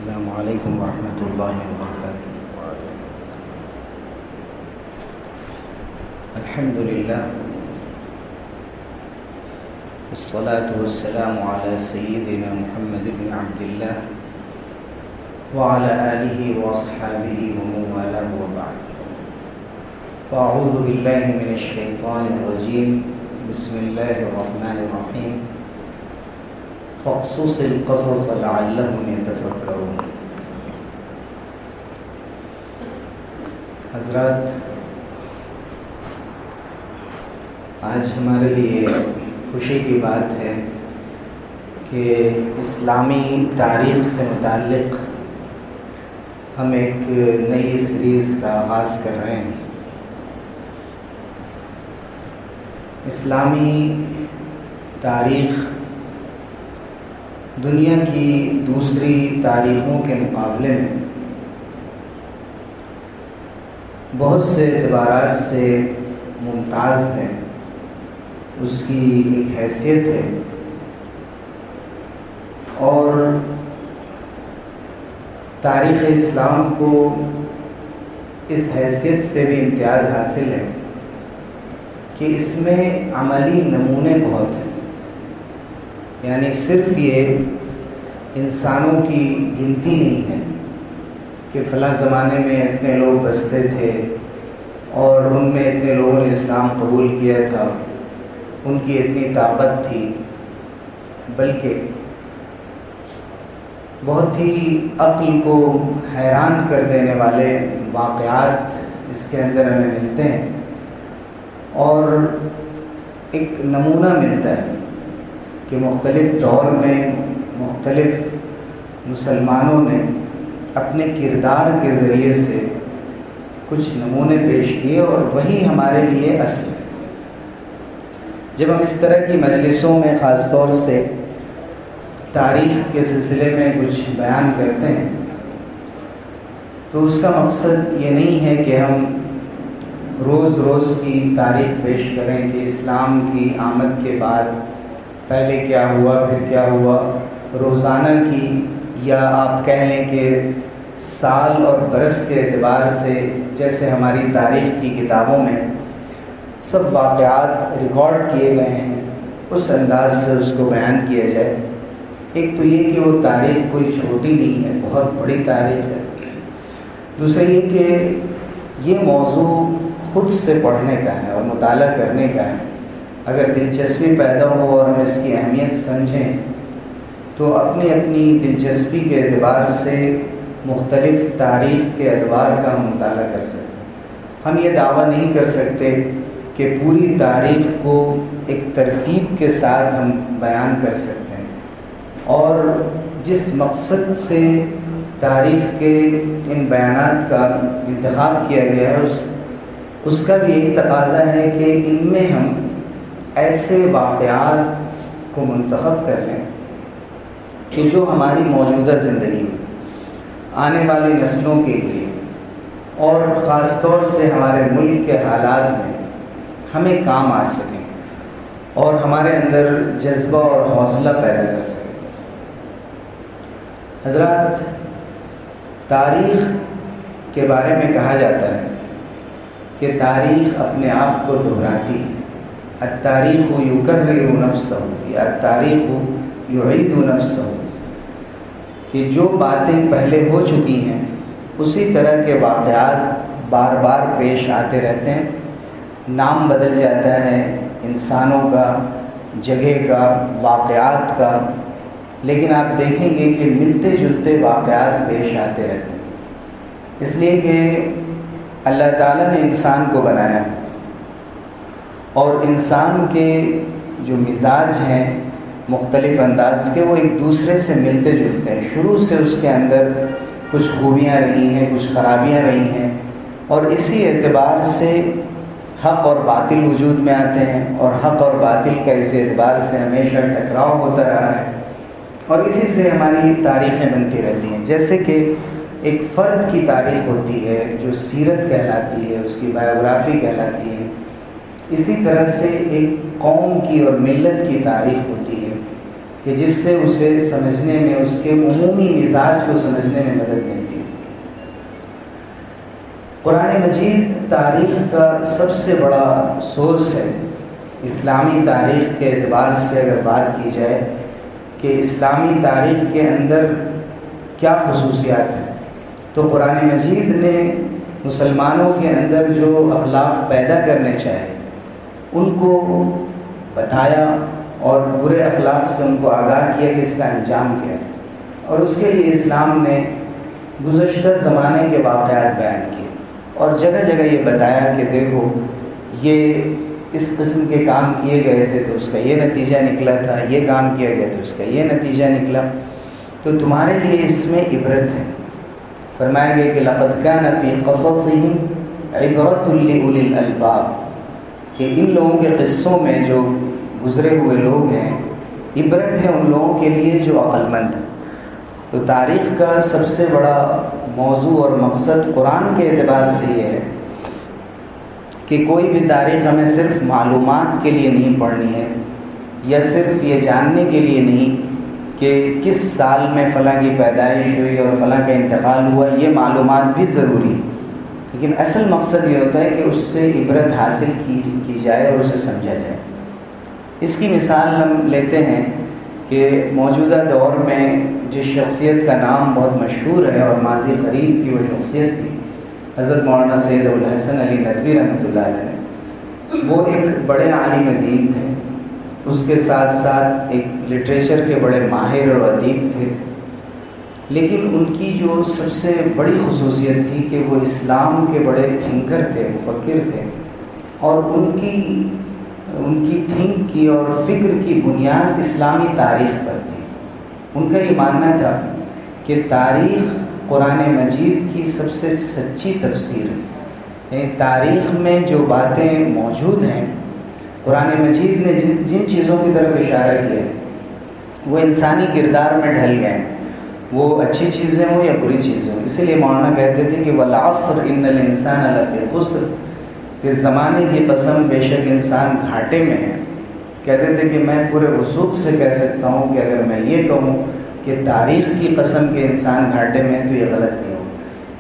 السلام علیکم ورحمۃ اللہ وبرکاتہ۔ الحمد للہ والصلاة والسلام علی سیدنا محمد بن عبد اللہ وعلى آلہ واصحابہ ومن والاه وبعد، فاعوذ باللہ من الشیطان الرجیم، بسم اللہ الرحمن الرحیم، فاقصص القصص لعلهم يتفکرون۔ حضرات، آج ہمارے لیے خوشی کی بات ہے کہ اسلامی تاریخ سے متعلق ہم ایک نئی سیریز کا آغاز کر رہے ہیں۔ اسلامی تاریخ دنیا کی دوسری تاریخوں کے مقابلے میں بہت سے اعتبارات سے ممتاز ہے، اس کی ایک حیثیت ہے، اور تاریخ اسلام کو اس حیثیت سے بھی امتیاز حاصل ہے کہ اس میں عملی نمونے بہت ہیں، یعنی صرف یہ انسانوں کی گنتی نہیں ہے کہ فلاں زمانے میں اتنے لوگ بستے تھے اور ان میں اتنے لوگوں نے اسلام قبول کیا تھا، ان کی اتنی طاقت تھی، بلکہ بہت ہی عقل کو حیران کر دینے والے واقعات اس کے اندر ہمیں ملتے ہیں، اور ایک نمونہ ملتا ہے کہ مختلف دور میں مختلف مسلمانوں نے اپنے کردار کے ذریعے سے کچھ نمونے پیش کیے، اور وہی ہمارے لیے اصل ہے۔ جب ہم اس طرح کی مجلسوں میں خاص طور سے تاریخ کے سلسلے میں کچھ بیان کرتے ہیں تو اس کا مقصد یہ نہیں ہے کہ ہم روز روز کی تاریخ پیش کریں کہ اسلام کی آمد کے بعد پہلے کیا ہوا پھر کیا ہوا، روزانہ کی، یا آپ کہہ لیں کہ سال اور برس کے اعتبار سے جیسے ہماری تاریخ کی کتابوں میں سب واقعات ریکارڈ کیے گئے ہیں اس انداز سے اس کو بیان کیا جائے۔ ایک تو یہ کہ وہ تاریخ کوئی چھوٹی نہیں ہے، بہت بڑی تاریخ ہے۔ دوسرا یہ کہ یہ موضوع خود سے پڑھنے کا ہے اور مطالعہ کرنے کا ہے۔ اگر دلچسپی پیدا ہو اور ہم اس کی اہمیت سمجھیں تو اپنی اپنی دلچسپی کے اعتبار سے مختلف تاریخ کے ادوار کا ہم مطالعہ کر سکتے ہیں۔ ہم یہ دعویٰ نہیں کر سکتے کہ پوری تاریخ کو ایک ترتیب کے ساتھ ہم بیان کر سکتے ہیں، اور جس مقصد سے تاریخ کے ان بیانات کا انتخاب کیا گیا ہے اس کا بھی یہی تقاضا ہے کہ ان میں ہم ایسے واقعات کو منتخب کر لیں کہ جو ہماری موجودہ زندگی میں آنے والی نسلوں کے لیے اور خاص طور سے ہمارے ملک کے حالات میں ہمیں کام آ سکیں اور ہمارے اندر جذبہ اور حوصلہ پیدا کر سکیں۔ حضرات، تاریخ کے بارے میں کہا جاتا ہے کہ تاریخ اپنے آپ کو دہراتی ہے۔ التاریخ یکرر نفسہ، یا التاریخ یعید نفسہ، کہ جو باتیں پہلے ہو چکی ہیں اسی طرح کے واقعات بار بار پیش آتے رہتے ہیں، نام بدل جاتا ہے انسانوں کا، جگہ کا، واقعات کا، لیکن آپ دیکھیں گے کہ ملتے جلتے واقعات پیش آتے رہتے ہیں، اس لیے کہ اللہ تعالیٰ نے انسان کو بنایا، اور انسان کے جو مزاج ہیں مختلف انداز کے، وہ ایک دوسرے سے ملتے جلتے ہیں۔ شروع سے اس کے اندر کچھ خوبیاں رہی ہیں، کچھ خرابیاں رہی ہیں، اور اسی اعتبار سے حق اور باطل وجود میں آتے ہیں، اور حق اور باطل کا اس اعتبار سے ہمیشہ ٹکراؤ ہوتا رہا ہے، اور اسی سے ہماری تاریخیں بنتی رہتی ہیں۔ جیسے کہ ایک فرد کی تاریخ ہوتی ہے جو سیرت کہلاتی ہے، اس کی بایوگرافی کہلاتی ہے، اسی طرح سے ایک قوم کی اور ملت کی تاریخ ہوتی ہے کہ جس سے اسے سمجھنے میں، اس کے عمومی مزاج کو سمجھنے میں مدد ملتی ہے۔ قرآن مجید تاریخ کا سب سے بڑا سورس ہے۔ اسلامی تاریخ کے اعتبار سے اگر بات کی جائے کہ اسلامی تاریخ کے اندر کیا خصوصیات ہیں، تو قرآن مجید نے مسلمانوں کے اندر جو اخلاق پیدا کرنے چاہے ان کو بتایا اور برے اخلاق سے ان کو آگاہ کیا کہ اس کا انجام کیا ہے، اور اس کے لیے اسلام نے گزشتہ زمانے کے واقعات بیان کیے اور جگہ جگہ یہ بتایا کہ دیکھو یہ اس قسم کے کام کیے گئے تھے تو اس کا یہ نتیجہ نکلا تھا، یہ کام کیا گیا تو اس کا یہ نتیجہ نکلا، تو تمہارے لیے اس میں عبرت ہے۔ فرمایا گیا کہ لقد كان في قصصهم عبرة لأولي الألباب، کہ ان لوگوں کے قصوں میں جو گزرے ہوئے لوگ ہیں عبرت ہے ان لوگوں کے لیے جو عقل مند ہیں۔ تو تاریخ کا سب سے بڑا موضوع اور مقصد قرآن کے اعتبار سے یہ ہے کہ کوئی بھی تاریخ ہمیں صرف معلومات کے لیے نہیں پڑھنی ہے، یا صرف یہ جاننے کے لیے نہیں کہ کس سال میں فلاں کی پیدائش ہوئی اور فلاں کا انتقال ہوا، یہ معلومات بھی ضروری ہے، لیکن اصل مقصد یہ ہوتا ہے کہ اس سے عبرت حاصل کی جائے اور اسے سمجھا جائے۔ اس کی مثال ہم لیتے ہیں کہ موجودہ دور میں جس شخصیت کا نام بہت مشہور ہے اور ماضی قریب کی وہ شخصیت تھی حضرت مولانا سید ابوالحسن علی ندوی رحمۃ اللہ علیہ، وہ ایک بڑے عالم دین تھے، اس کے ساتھ ساتھ ایک لٹریچر کے بڑے ماہر اور ادیب تھے، لیکن ان کی جو سب سے بڑی خصوصیت تھی کہ وہ اسلام کے بڑے تھنکر تھے، مفکر تھے، اور ان کی تھنک کی اور فکر کی بنیاد اسلامی تاریخ پر تھی۔ ان کا یہ ماننا تھا کہ تاریخ قرآن مجید کی سب سے سچی تفسیر ہے، یعنی تاریخ میں جو باتیں موجود ہیں، قرآن مجید نے جن چیزوں کی طرف اشارہ کیا وہ انسانی کردار میں ڈھل گئے، وہ اچھی چیزیں ہوں یا بری چیزیں ہوں۔ اسی لیے مولانا کہتے تھے کہ والعصر ان الانسان لفی خسر، کہ زمانے کی قسم بے شک انسان گھاٹے میں ہے۔ کہتے تھے کہ میں پورے وثوق سے کہہ سکتا ہوں کہ اگر میں یہ کہوں کہ تاریخ کی قسم کے انسان گھاٹے میں ہے تو یہ غلط نہیں ہو،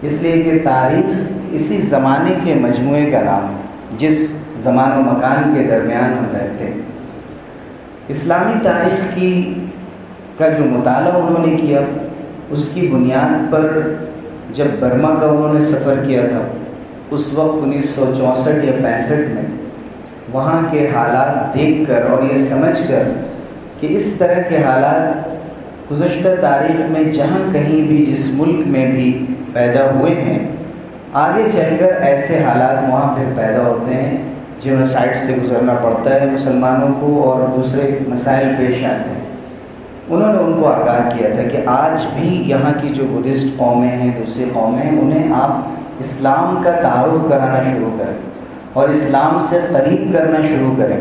اس لیے کہ تاریخ اسی زمانے کے مجموعے کا نام ہے جس زمان و مکان کے درمیان ہم رہتے ہیں۔ اسلامی تاریخ کا جو مطالعہ انہوں نے کیا، اس کی بنیاد پر جب برما کا انہوں نے سفر کیا تھا، اس وقت 1964 یا 65 میں وہاں کے حالات دیکھ کر اور یہ سمجھ کر کہ اس طرح کے حالات گزشتہ تاریخ میں جہاں کہیں بھی جس ملک میں بھی پیدا ہوئے ہیں، آگے چل کر ایسے حالات وہاں پھر پیدا ہوتے ہیں، جینوسائیڈ سے گزرنا پڑتا ہے مسلمانوں کو اور دوسرے مسائل پیش آتے ہیں۔ انہوں نے ان کو آگاہ کیا تھا کہ آج بھی یہاں کی جو بدھسٹ قومیں ہیں، دوسری قومیں ہیں، انہیں آپ اسلام کا تعارف کرانا شروع کریں اور اسلام سے قریب کرنا شروع کریں۔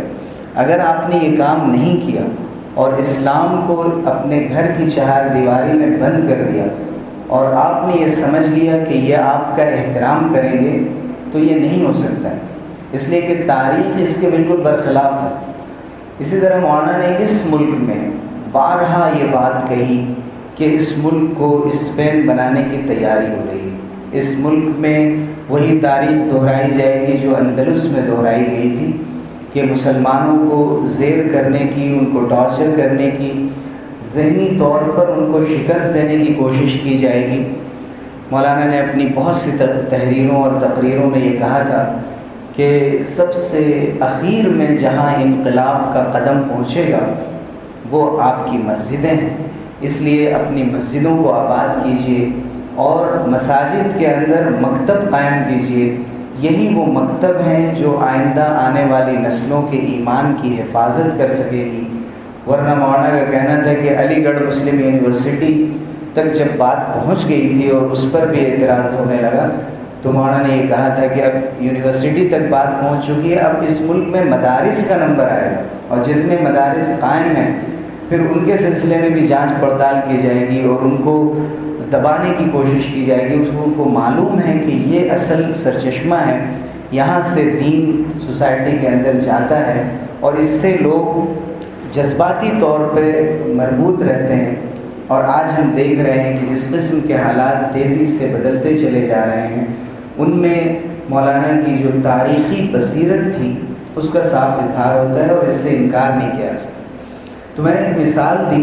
اگر آپ نے یہ کام نہیں کیا اور اسلام کو اپنے گھر کی چہار دیواری میں بند کر دیا اور آپ نے یہ سمجھ لیا کہ یہ آپ کا احترام کریں گے، تو یہ نہیں ہو سکتا ہے، اس لیے کہ تاریخ اس کے بالکل برخلاف ہے۔ اسی طرح مولانا نے اس ملک میں بارہا یہ بات کہی کہ اس ملک کو اسپین بنانے کی تیاری ہو رہی ہے، اس ملک میں وہی تاریخ دہرائی جائے گی جو اندلس میں دہرائی گئی تھی، کہ مسلمانوں کو زیر کرنے کی، ان کو ٹارچر کرنے کی، ذہنی طور پر ان کو شکست دینے کی کوشش کی جائے گی۔ مولانا نے اپنی بہت سی تحریروں اور تقریروں میں یہ کہا تھا کہ سب سے اخیر میں جہاں انقلاب کا قدم پہنچے گا وہ آپ کی مسجدیں ہیں، اس لیے اپنی مسجدوں کو آباد کیجیے اور مساجد کے اندر مکتب قائم کیجیے۔ یہی وہ مکتب ہیں جو آئندہ آنے والی نسلوں کے ایمان کی حفاظت کر سکے گی۔ ورنہ مولانا کا کہنا تھا کہ علی گڑھ مسلم یونیورسٹی تک جب بات پہنچ گئی تھی اور اس پر بھی اعتراض ہونے لگا تو مولانا نے یہ کہا تھا کہ اب یونیورسٹی تک بات پہنچ چکی ہے، اب اس ملک میں مدارس کا نمبر آئے گا اور جتنے مدارس قائم ہیں پھر ان کے سلسلے میں بھی جانچ پڑتال کی جائے گی اور ان کو دبانے کی کوشش کی جائے گی۔ ان کو معلوم ہے کہ یہ اصل سرچشمہ ہے، یہاں سے دین سوسائٹی کے اندر جاتا ہے اور اس سے لوگ جذباتی طور پہ مربوط رہتے ہیں، اور آج ہم دیکھ رہے ہیں کہ جس قسم کے حالات تیزی سے بدلتے چلے جا رہے ہیں، ان میں مولانا کی جو تاریخی بصیرت تھی اس کا صاف اظہار ہوتا ہے، اور اس سے انکار نہیں کیا جا سکتا۔ تو میں نے ایک مثال دی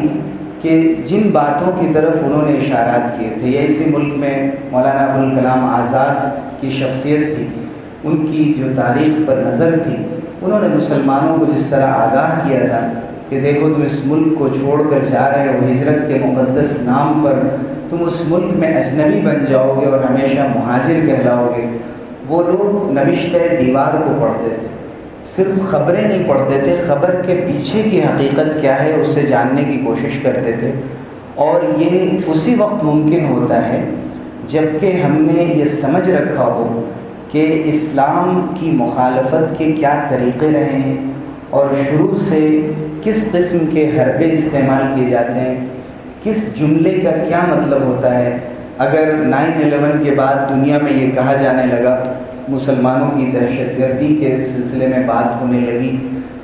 کہ جن باتوں کی طرف انہوں نے اشارات کیے تھے، یا اسی ملک میں مولانا ابوالکلام آزاد کی شخصیت تھی، ان کی جو تاریخ پر نظر تھی، انہوں نے مسلمانوں کو جس طرح آگاہ کیا تھا کہ دیکھو تم اس ملک کو چھوڑ کر جا رہے ہو ہجرت کے مقدس نام پر، تم اس ملک میں اجنبی بن جاؤ گے اور ہمیشہ مہاجر کہلاؤ گے۔ وہ لوگ نوشتہ دیوار کو پڑھتے تھے، صرف خبریں نہیں پڑھتے تھے، خبر کے پیچھے کی حقیقت کیا ہے اسے جاننے کی کوشش کرتے تھے، اور یہ اسی وقت ممکن ہوتا ہے جب کہ ہم نے یہ سمجھ رکھا ہو کہ اسلام کی مخالفت کے کیا طریقے رہے ہیں، اور شروع سے کس قسم کے حربے استعمال کیے جاتے ہیں، کس جملے کا کیا مطلب ہوتا ہے۔ اگر 9/11 کے بعد دنیا میں یہ کہا جانے لگا، مسلمانوں کی دہشت گردی کے سلسلے میں بات ہونے لگی،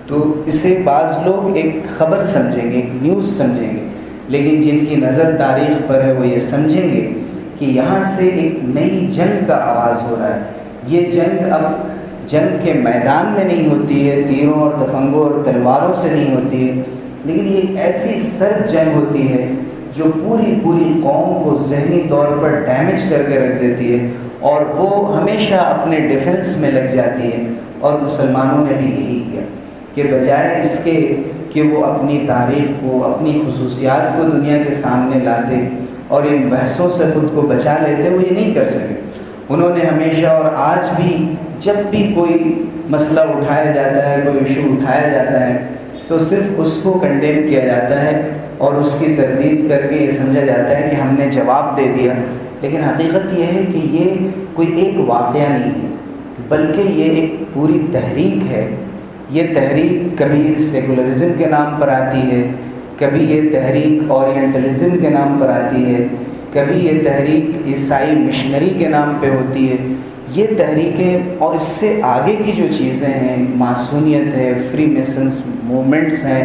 تو اسے بعض لوگ ایک خبر سمجھیں گے، ایک نیوز سمجھیں گے، لیکن جن کی نظر تاریخ پر ہے وہ یہ سمجھیں گے کہ یہاں سے ایک نئی جنگ کا آغاز ہو رہا ہے۔ یہ جنگ اب جنگ کے میدان میں نہیں ہوتی ہے، تیروں اور تفنگوں اور تلواروں سے نہیں ہوتی ہے، لیکن یہ ایک ایسی سرد جنگ ہوتی ہے جو پوری قوم کو ذہنی طور پر ڈیمیج کر کے رکھ دیتی ہے، اور وہ ہمیشہ اپنے ڈیفنس میں لگ جاتی ہے۔ اور مسلمانوں نے بھی یہی کیا کہ بجائے اس کے کہ وہ اپنی تاریخ کو، اپنی خصوصیات کو دنیا کے سامنے لاتے اور ان بحثوں سے خود کو بچا لیتے، وہ یہ نہیں کر سکے۔ انہوں نے ہمیشہ اور آج بھی جب بھی کوئی مسئلہ اٹھایا جاتا ہے، کوئی ایشو اٹھایا جاتا ہے، تو صرف اس کو کنڈیم کیا جاتا ہے اور اس کی تردید کر کے یہ سمجھا جاتا ہے کہ ہم نے جواب دے دیا، لیکن حقیقت یہ ہے کہ یہ کوئی ایک واقعہ نہیں ہے، بلکہ یہ ایک پوری تحریک ہے۔ یہ تحریک کبھی سیکولرزم کے نام پر آتی ہے، کبھی یہ تحریک اورینٹلزم کے نام پر آتی ہے، کبھی یہ تحریک عیسائی مشنری کے نام پہ ہوتی ہے۔ یہ تحریکیں اور اس سے آگے کی جو چیزیں ہیں، ماسونیت ہے، فری میسنز موومنٹس ہیں،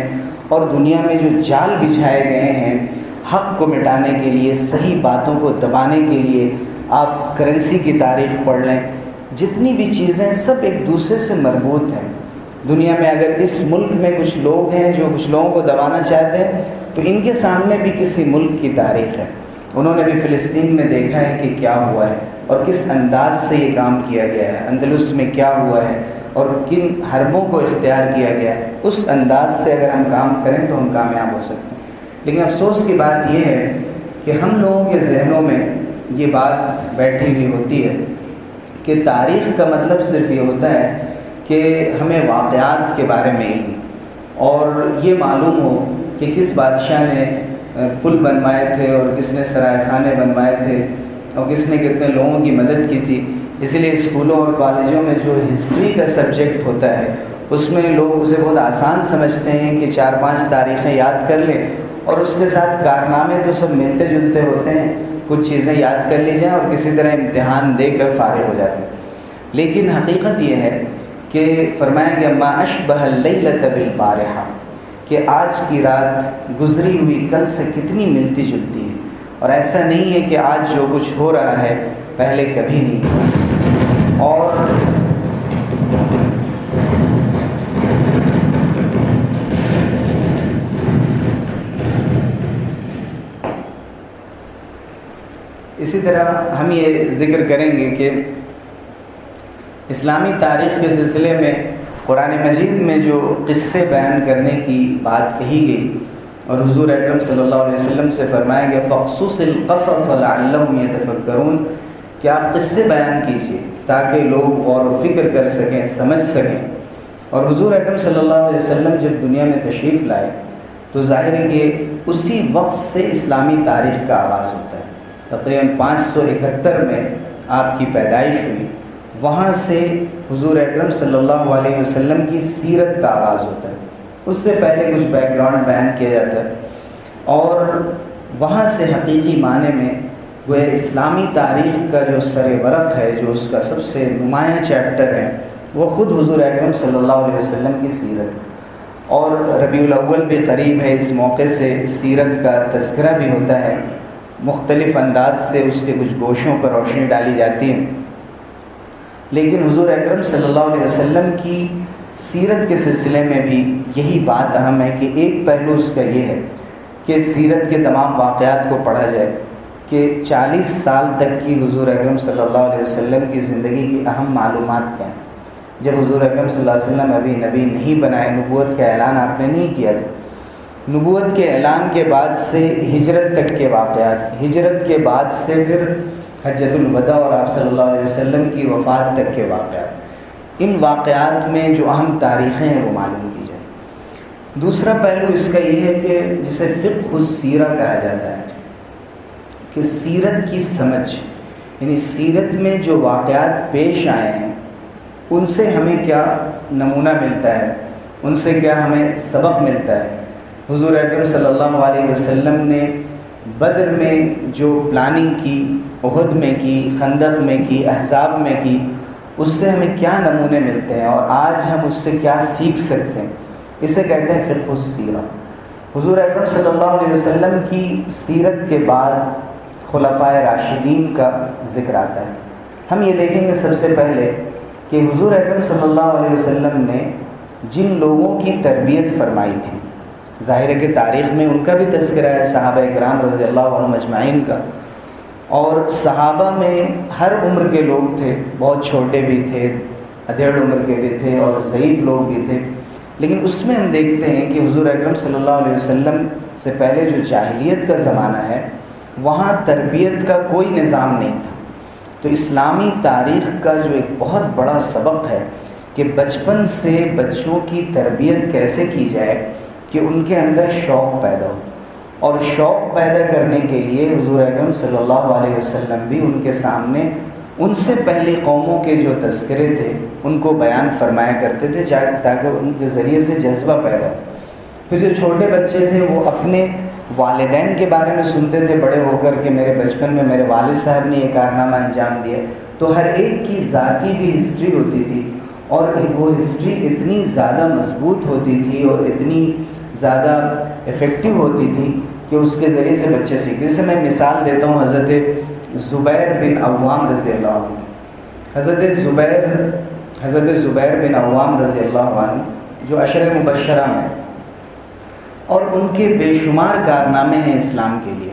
اور دنیا میں جو جال بچھائے گئے ہیں حق کو مٹانے کے لیے، صحیح باتوں کو دبانے کے لیے، آپ کرنسی کی تاریخ پڑھ لیں، جتنی بھی چیزیں سب ایک دوسرے سے مربوط ہیں۔ دنیا میں اگر اس ملک میں کچھ لوگ ہیں جو کچھ لوگوں کو دبانا چاہتے ہیں، تو ان کے سامنے بھی کسی ملک کی تاریخ ہے۔ انہوں نے بھی فلسطین میں دیکھا ہے کہ کیا ہوا ہے اور کس انداز سے یہ کام کیا گیا ہے، اندلس میں کیا ہوا ہے اور کن حربوں کو اختیار کیا گیا ہے۔ اس انداز سے اگر ہم کام کریں تو ہم کامیاب ہو سکتے ہیں۔ لیکن افسوس کی بات یہ ہے کہ ہم لوگوں کے ذہنوں میں یہ بات بیٹھی ہوئی ہوتی ہے کہ تاریخ کا مطلب صرف یہ ہوتا ہے کہ ہمیں واقعات کے بارے میں علم اور یہ معلوم ہو کہ کس بادشاہ نے پل بنوائے تھے اور کس نے سرائے خانے بنوائے تھے اور کس نے کتنے لوگوں کی مدد کی تھی۔ اسی لیے اسکولوں اور کالجوں میں جو ہسٹری کا سبجیکٹ ہوتا ہے اس میں لوگ اسے بہت آسان سمجھتے ہیں کہ 4-5 تاریخیں یاد کر لیں اور اس کے ساتھ کارنامے تو سب ملتے جلتے ہوتے ہیں، کچھ چیزیں یاد کر لی جائیں اور کسی طرح امتحان دے کر فارغ ہو جاتے ہیں۔ لیکن حقیقت یہ ہے کہ فرمایا گیا ما اشبہ اللیلۃ بالبارحہ، کہ آج کی رات گزری ہوئی کل سے کتنی ملتی جلتی ہے، اور ایسا نہیں ہے کہ آج جو کچھ ہو رہا ہے پہلے کبھی نہیں ہوا۔ اور اسی طرح ہم یہ ذکر کریں گے کہ اسلامی تاریخ کے سلسلے میں قرآن مجید میں جو قصے بیان کرنے کی بات کہی گئی اور حضور اکرم صلی اللہ علیہ وسلم سے فرمایا گیا فَقْصُصِ الْقَصَصَ لَعَلَّهُمْ يَتَفَكَّرُونَ، کہ آپ قصے بیان کیجیے تاکہ لوگ غور و فکر کر سکیں، سمجھ سکیں۔ اور حضور اکرم صلی اللہ علیہ وسلم جب دنیا میں تشریف لائے تو ظاہر ہے کہ اسی وقت سے اسلامی تاریخ کا آغاز ہوتا ہے۔ تقریباً 571 میں آپ کی پیدائش ہوئی، وہاں سے حضور اکرم صلی اللہ علیہ وسلم کی سیرت کا آغاز ہوتا ہے۔ اس سے پہلے کچھ بیک گراؤنڈ بیان کیا جاتا ہے، اور وہاں سے حقیقی معنی میں وہ اسلامی تاریخ کا جو سر ورق ہے، جو اس کا سب سے نمایاں چیپٹر ہے، وہ خود حضور اکرم صلی اللہ علیہ وسلم کی سیرت ہے۔ اور ربیع الاول بھی قریب ہے، اس موقع سے سیرت کا تذکرہ بھی ہوتا ہے، مختلف انداز سے اس کے کچھ گوشوں پر روشنی ڈالی جاتی ہے۔ لیکن حضور اکرم صلی اللہ علیہ وسلم کی سیرت کے سلسلے میں بھی یہی بات اہم ہے کہ ایک پہلو اس کا یہ ہے کہ سیرت کے تمام واقعات کو پڑھا جائے کہ 40 سال تک کی حضور اکرم صلی اللہ علیہ وسلم کی زندگی کی اہم معلومات کیا ہیں۔ جب حضور اکرم صلی اللہ علیہ وسلم ابھی نبی نہیں بنائے، نبوت کا اعلان آپ نے نہیں کیا تھا، نبوت کے اعلان کے بعد سے ہجرت تک کے واقعات، ہجرت کے بعد سے پھر حجۃ الوداع اور آپ صلی اللہ علیہ وسلم کی وفات تک کے واقعات، ان واقعات میں جو اہم تاریخیں ہیں وہ معلوم کی جائیں۔ دوسرا پہلو اس کا یہ ہے کہ جسے فقہ السیرہ کہا جاتا ہے کہ سیرت کی سمجھ، یعنی سیرت میں جو واقعات پیش آئے ہیں ان سے ہمیں کیا نمونہ ملتا ہے، ان سے کیا ہمیں سبق ملتا ہے۔ حضور اکرم صلی اللہ علیہ وسلم نے بدر میں جو پلاننگ کی، احد میں کی، خندق میں کی، احزاب میں کی، اس سے ہمیں کیا نمونے ملتے ہیں اور آج ہم اس سے کیا سیکھ سکتے ہیں، اسے کہتے ہیں فقہ السیرہ۔ حضور اکرم صلی اللہ علیہ وسلم کی سیرت کے بعد خلفائے راشدین کا ذکر آتا ہے۔ ہم یہ دیکھیں گے سب سے پہلے کہ حضور اکرم صلی اللہ علیہ وسلم نے جن لوگوں کی تربیت فرمائی تھی، ظاہر ہے کہ تاریخ میں ان کا بھی تذکرہ ہے، صحابہ کرام رضی اللہ عنہم اجمعین کا، اور صحابہ میں ہر عمر کے لوگ تھے، بہت چھوٹے بھی تھے، ادھیڑ عمر کے بھی تھے اور ضعیف لوگ بھی تھے، لیکن اس میں ہم دیکھتے ہیں کہ حضور اکرم صلی اللہ علیہ وسلم سے پہلے جو جاہلیت کا زمانہ ہے وہاں تربیت کا کوئی نظام نہیں تھا۔ تو اسلامی تاریخ کا جو ایک بہت بڑا سبق ہے کہ بچپن سے بچوں کی تربیت کیسے کی جائے کہ ان کے اندر شوق پیدا ہو، اور شوق پیدا کرنے کے لیے حضور اکرم صلی اللہ علیہ وسلم بھی ان کے سامنے ان سے پہلی قوموں کے جو تذکرے تھے ان کو بیان فرمایا کرتے تھے تاکہ ان کے ذریعے سے جذبہ پیدا ہو۔ پھر جو چھوٹے بچے تھے وہ اپنے والدین کے بارے میں سنتے تھے بڑے ہو کر کہ میرے بچپن میں میرے والد صاحب نے یہ کارنامہ انجام دیا، تو ہر ایک کی ذاتی بھی ہسٹری ہوتی تھی، اور وہ ہسٹری اتنی زیادہ مضبوط ہوتی تھی اور اتنی زیادہ افیکٹو ہوتی تھی کہ اس کے ذریعے سے بچے سیکھتے۔ جیسے میں مثال دیتا ہوں حضرت زبیر بن عوام رضی اللہ عنہ۔ حضرت زبیر بن عوام رضی اللہ عنہ جو عشر مبشرہ میں، اور ان کے بے شمار کارنامے ہیں اسلام کے لیے،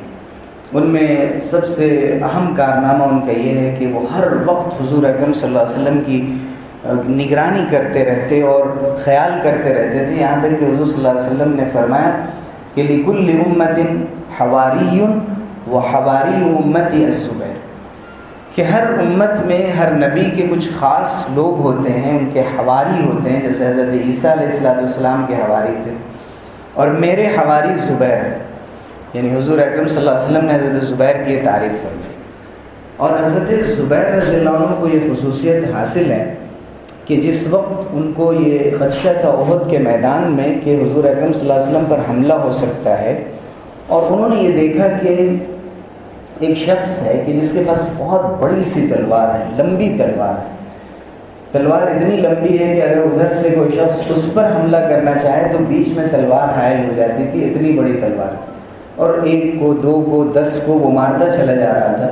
ان میں سب سے اہم کارنامہ ان کا یہ ہے کہ وہ ہر وقت حضور اکرم صلی اللہ علیہ وسلم کی نگرانی کرتے رہتے اور خیال کرتے رہتے تھے، یہاں تک کہ حضور صلی اللہ علیہ وسلم نے فرمایا کہ لِكُلِّ أُمَّةٍ حَوَارِيٌّ وَحَوَارِيُّ أُمَّتِي الزُّبَيْرُ، کہ ہر امت میں ہر نبی کے کچھ خاص لوگ ہوتے ہیں، ان کے حواری ہوتے ہیں، جیسے حضرت عیسیٰ علیہ السلام کے حواری تھے، اور میرے حواری زبیر ہیں، یعنی حضور اکرم صلی اللہ علیہ وسلم نے حضرت زبیر کی تعریف فرمائی۔ اور حضرت زبیر رضی اللہ عنہ کو یہ خصوصیت حاصل ہے کہ جس وقت ان کو یہ خدشہ تھا احد کے میدان میں کہ حضور اکرم صلی اللہ علیہ وسلم پر حملہ ہو سکتا ہے، اور انہوں نے یہ دیکھا کہ ایک شخص ہے کہ جس کے پاس بہت بڑی سی تلوار ہے، لمبی تلوار ہے، تلوار اتنی لمبی ہے کہ اگر ادھر سے کوئی شخص اس پر حملہ کرنا چاہے تو بیچ میں تلوار حائل ہو جاتی تھی، اتنی بڑی تلوار، اور ایک کو، دو کو، 10 کو وہ مارتا چلا جا رہا تھا۔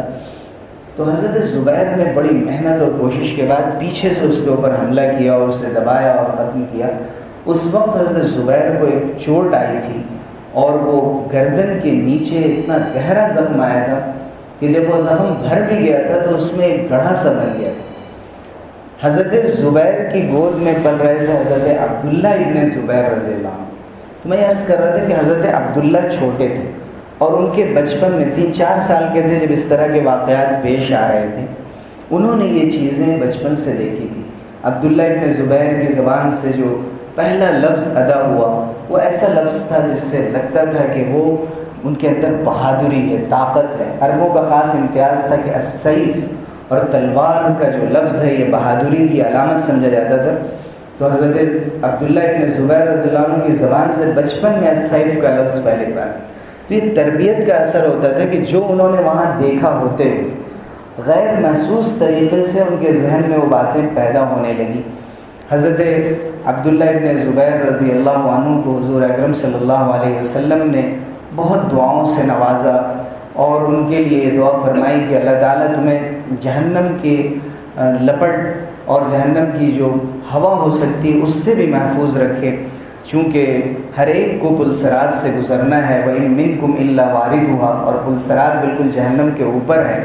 تو حضرت زبیر نے بڑی محنت اور کوشش کے بعد پیچھے سے اس کے اوپر حملہ کیا اور اسے دبایا اور ختم کیا۔ اس وقت حضرت زبیر کو ایک چوٹ آئی تھی اور وہ گردن کے نیچے اتنا گہرا زخم آیا تھا کہ جب وہ زخم بھر بھی گیا تھا تو اس میں ایک گڑھا سا بن گیا تھا۔ حضرت زبیر کی گود میں پل رہے تھے حضرت عبداللہ ابن زبیر رضی اللہ عنہ۔ تو میں عرض کر رہا تھا کہ حضرت عبداللہ چھوٹے تھے اور ان کے بچپن میں 3-4 سال کے تھے جب اس طرح کے واقعات پیش آ رہے تھے، انہوں نے یہ چیزیں بچپن سے دیکھی تھی۔ عبداللہ ابن زبیر کی زبان سے جو پہلا لفظ ادا ہوا وہ ایسا لفظ تھا جس سے لگتا تھا کہ وہ ان کے اندر بہادری ہے، طاقت ہے۔ عربوں کا خاص امتیاز تھا کہ السیف اور تلوار کا جو لفظ ہے یہ بہادری کی علامت سمجھا جاتا تھا۔ تو حضرت عبداللہ ابن زبیر رضی اللہ عنہ کی زبان سے بچپن میں السیف کا لفظ پہلے بار، تو یہ تربیت کا اثر ہوتا تھا کہ جو انہوں نے وہاں دیکھا ہوتے ہوئے غیر محسوس طریقے سے ان کے ذہن میں وہ باتیں پیدا ہونے لگی۔ حضرت عبداللہ ابن زبیر رضی اللہ عنہ کو حضور اکرم صلی اللہ علیہ وسلم نے بہت دعاؤں سے نوازا اور ان کے لیے یہ دعا فرمائی کہ اللہ تعالیٰ تمہیں جہنم کے لپٹ اور جہنم کی جو ہوا ہو سکتی ہے اس سے بھی محفوظ رکھے، چونکہ ہر ایک کو پلسرات سے گزرنا ہے، وَإِن مِّنكُمْ إِلَّا وَارِدُهَا، اور پلسرات بالکل جہنم کے اوپر ہے۔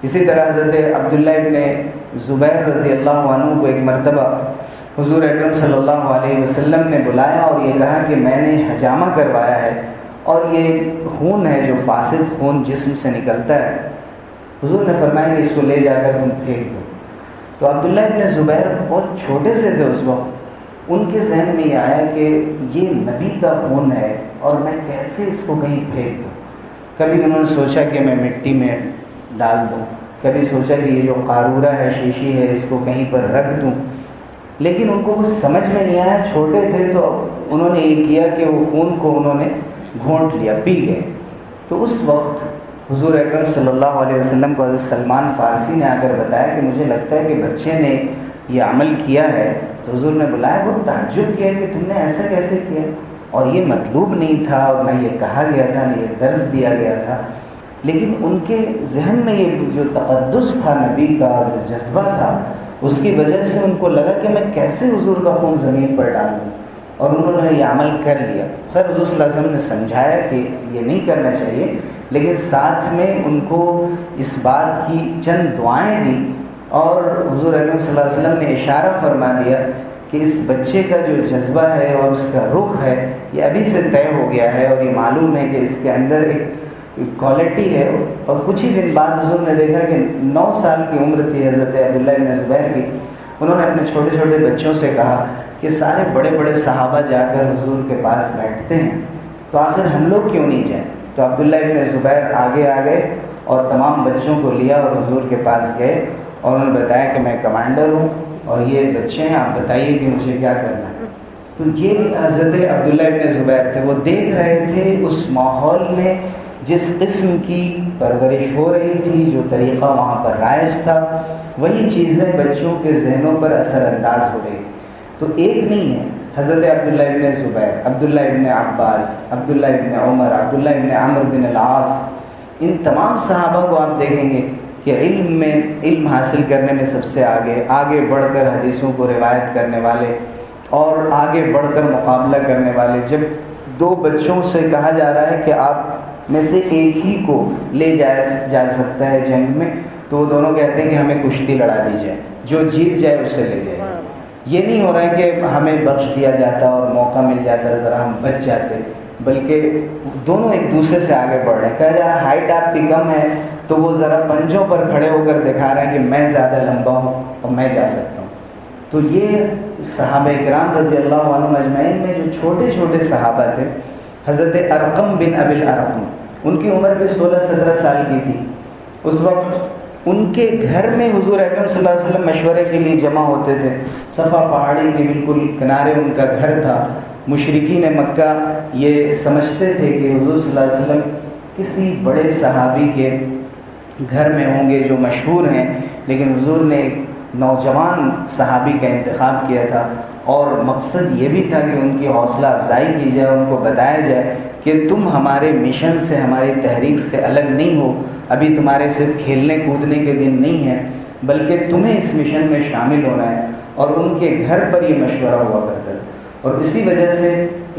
اسی طرح حضرت عبداللہ ابن زبیر رضی اللہ عنہ کو ایک مرتبہ حضور اکرم صلی اللہ علیہ وسلم نے بلایا اور یہ کہا کہ میں نے حجامہ کروایا ہے اور یہ خون ہے جو فاسد خون جسم سے نکلتا ہے۔ حضور نے فرمایا کہ اس کو لے جا کر تم پھینک دو۔ تو عبداللہ ابن زبیر بہت چھوٹے سے تھے اس وقت، ان کے ذہن میں یہ آیا کہ یہ نبی کا خون ہے اور میں کیسے اس کو کہیں پھینک دوں۔ کبھی انہوں نے سوچا کہ میں مٹی میں ڈال دوں، کبھی سوچا کہ یہ جو قارورہ ہے، شیشی ہے، اس کو کہیں پر رکھ دوں، لیکن ان کو کچھ سمجھ میں نہیں آیا۔ چھوٹے تھے تو انہوں نے یہ کیا کہ وہ خون کو انہوں نے گھونٹ لیا، پی گئے۔ تو اس وقت حضور اکرم صلی اللہ علیہ وسلم کو حضرت سلمان فارسی نے آ کر بتایا کہ مجھے لگتا ہے کہ بچے نے یہ عمل کیا ہے۔ تو حضور نے بلایا، بہت تعجب کیا کہ تم نے ایسا کیسے کیا، اور یہ مطلوب نہیں تھا اور نہ یہ کہا گیا تھا نہ یہ درس دیا گیا تھا، لیکن ان کے ذہن میں یہ جو تقدس تھا نبی کا، جو جذبہ تھا، اس کی وجہ سے ان کو لگا کہ میں کیسے حضور کا خون زمین پر ڈال دوں، اور انہوں نے یہ عمل کر لیا۔ خیر حضور صلی اللہ علیہ وسلم نے سمجھایا کہ یہ نہیں کرنا چاہیے، لیکن ساتھ میں ان کو اس بات کی چند دعائیں دی، اور حضور اکرم صلی اللہ علیہ وسلم نے اشارہ فرما دیا کہ اس بچے کا جو جذبہ ہے اور اس کا رخ ہے یہ ابھی سے طے ہو گیا ہے، اور یہ معلوم ہے کہ اس کے اندر ایک کوالٹی ہے۔ اور کچھ ہی دن بعد حضور نے دیکھا کہ 9 سال کی عمر تھی حضرت عبداللہ بن زبیر کی۔ انہوں نے اپنے چھوٹے چھوٹے بچوں سے کہا کہ سارے بڑے بڑے صحابہ جا کر حضور کے پاس بیٹھتے ہیں، تو آخر ہم لوگ کیوں نہیں جائیں؟ تو عبداللہ بن زبیر آگے آ گئے اور تمام بچوں کو لیا اور حضور کے پاس گئے، اور انہوں نے بتایا کہ میں کمانڈر ہوں اور یہ بچے ہیں، آپ بتائیے کہ مجھے کیا کرنا ہے۔ تو یہ حضرت عبداللہ بن زبیر تھے، وہ دیکھ رہے تھے اس ماحول میں جس قسم کی پرورش ہو رہی تھی، جو طریقہ وہاں پر رائج تھا، وہی چیزیں بچوں کے ذہنوں پر اثر انداز ہو رہی تھی۔ تو ایک نہیں ہے، حضرت عبداللہ ابن زبیر، عبداللہ ابن عباس، عبداللہ ابن عمر، عبداللہ ابن عمرو بن العاص، ان تمام صحابہ کو آپ دیکھیں گے کہ علم حاصل کرنے میں سب سے آگے بڑھ کر حدیثوں کو روایت کرنے والے اور آگے بڑھ کر مقابلہ کرنے والے۔ جب 2 بچوں سے کہا جا رہا ہے کہ آپ میں سے ایک ہی کو لے جا سکتا ہے جنگ میں، تو وہ دونوں کہتے ہیں کہ ہمیں کشتی لڑا دی جائے، جو جیت جائے اسے لے جائے۔ یہ نہیں ہو رہا ہے کہ ہمیں بخش دیا جاتا اور موقع مل جاتا ذرا ہم بچ جاتے، بلکہ دونوں ایک دوسرے سے آگے بڑھ رہے ہیں۔ کہا جا رہا ہے ہائٹ آپ کی کم ہے تو وہ ذرا پنجوں پر کھڑے ہو کر دکھا رہے ہیں کہ میں زیادہ لمبا ہوں اور میں جا سکتا ہوں۔ تو یہ صحابہ کرام رضی اللہ عنہم اجمعین میں جو چھوٹے چھوٹے صحابہ تھے، حضرت ارقم بن ابی الارقم، ان کی عمر بھی 16-17 سال کی تھی۔ اس وقت ان کے گھر میں حضور اکرم صلی اللہ علیہ وسلم مشورے کے لیے جمع ہوتے تھے۔ صفا پہاڑی کے بالکل کنارے ان کا گھر تھا۔ مشرکین مکہ یہ سمجھتے تھے کہ حضور صلی اللہ علیہ وسلم کسی بڑے صحابی کے گھر میں ہوں گے جو مشہور ہیں، لیکن حضور نے ایک نوجوان صحابی کا انتخاب کیا تھا، اور مقصد یہ بھی تھا کہ ان کی حوصلہ افزائی کی جائے، ان کو بتایا جائے کہ تم ہمارے مشن سے، ہماری تحریک سے الگ نہیں ہو، ابھی تمہارے صرف کھیلنے کودنے کے دن نہیں ہیں، بلکہ تمہیں اس مشن میں شامل ہونا ہے۔ اور ان کے گھر پر یہ مشورہ ہوا کرتا تھا، اور اسی وجہ سے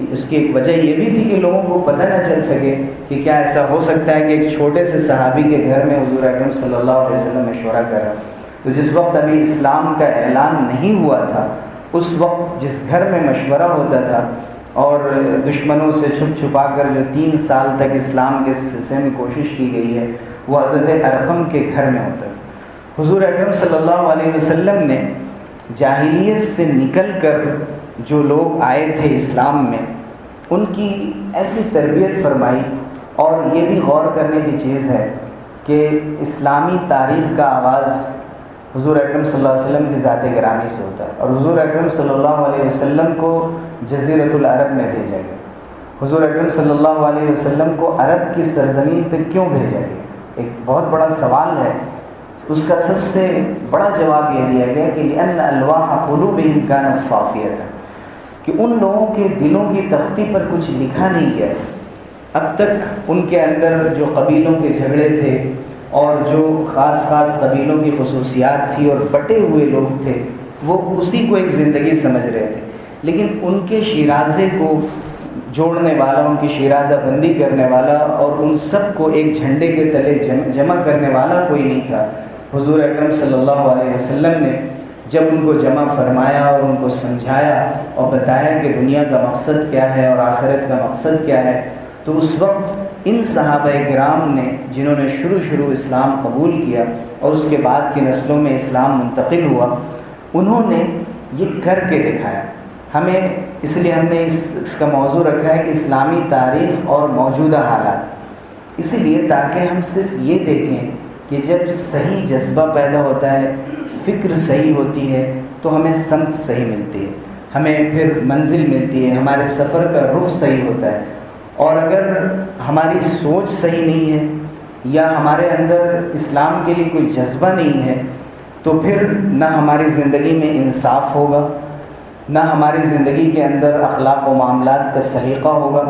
اس کی ایک وجہ یہ بھی تھی کہ لوگوں کو پتہ نہ چل سکے کہ کیا ایسا ہو سکتا ہے کہ ایک چھوٹے سے صحابی کے گھر میں حضور اکرم صلی اللہ علیہ وسلم مشورہ کر رہا۔ تو جس وقت ابھی اسلام کا اعلان نہیں ہوا تھا، اس وقت جس گھر میں مشورہ ہوتا تھا اور دشمنوں سے چھپ چھپا کر جو 3 سال تک اسلام کے سلسلے میں کوشش کی گئی ہے، وہ حضرت ارقم کے گھر میں ہوتا ہے۔ حضور اکرم صلی اللہ علیہ وسلم نے جاہلیت سے نکل کر جو لوگ آئے تھے اسلام میں، ان کی ایسی تربیت فرمائی۔ اور یہ بھی غور کرنے کی چیز ہے کہ اسلامی تاریخ کا آغاز حضور اکرم صلی اللہ علیہ وسلم کی ذات گرامی سے ہوتا ہے، اور حضور اکرم صلی اللہ علیہ وسلم کو جزیرۃ العرب میں بھیجا گیا۔ حضور اکرم صلی اللہ علیہ وسلم کو عرب کی سرزمین پہ کیوں بھیجا گیا؟ ایک بہت بڑا سوال ہے۔ اس کا سب سے بڑا جواب یہ دیا گیا کہ لأن الواح قلوبهم كانت صافیۃ، کہ ان لوگوں کے دلوں کی تختی پر کچھ لکھا نہیں گیا۔ اب تک ان کے اندر جو قبیلوں کے جھگڑے تھے اور جو خاص قبیلوں کی خصوصیات تھی اور بٹے ہوئے لوگ تھے، وہ اسی کو ایک زندگی سمجھ رہے تھے، لیکن ان کے شیرازے کو جوڑنے والا، ان کی شیرازہ بندی کرنے والا اور ان سب کو ایک جھنڈے کے تلے جمع کرنے والا کوئی نہیں تھا۔ حضور اکرم صلی اللہ علیہ وسلم نے جب ان کو جمع فرمایا اور ان کو سمجھایا اور بتایا کہ دنیا کا مقصد کیا ہے اور آخرت کا مقصد کیا ہے، تو اس وقت ان صحابہ کرام نے جنہوں نے شروع اسلام قبول کیا اور اس کے بعد کی نسلوں میں اسلام منتقل ہوا، انہوں نے یہ کر کے دکھایا۔ ہمیں اس لیے ہم نے اس کا موضوع رکھا ہے کہ اسلامی تاریخ اور موجودہ حالات، اس لیے تاکہ ہم صرف یہ دیکھیں کہ جب صحیح جذبہ پیدا ہوتا ہے، فکر صحیح ہوتی ہے، تو ہمیں سمت صحیح ملتی ہے، ہمیں پھر منزل ملتی ہے، ہمارے سفر کا رخ صحیح ہوتا ہے۔ اور اگر ہماری سوچ صحیح نہیں ہے یا ہمارے اندر اسلام کے لیے کوئی جذبہ نہیں ہے، تو پھر نہ ہماری زندگی میں انصاف ہوگا، نہ ہماری زندگی کے اندر اخلاق و معاملات کا سلیقہ ہوگا،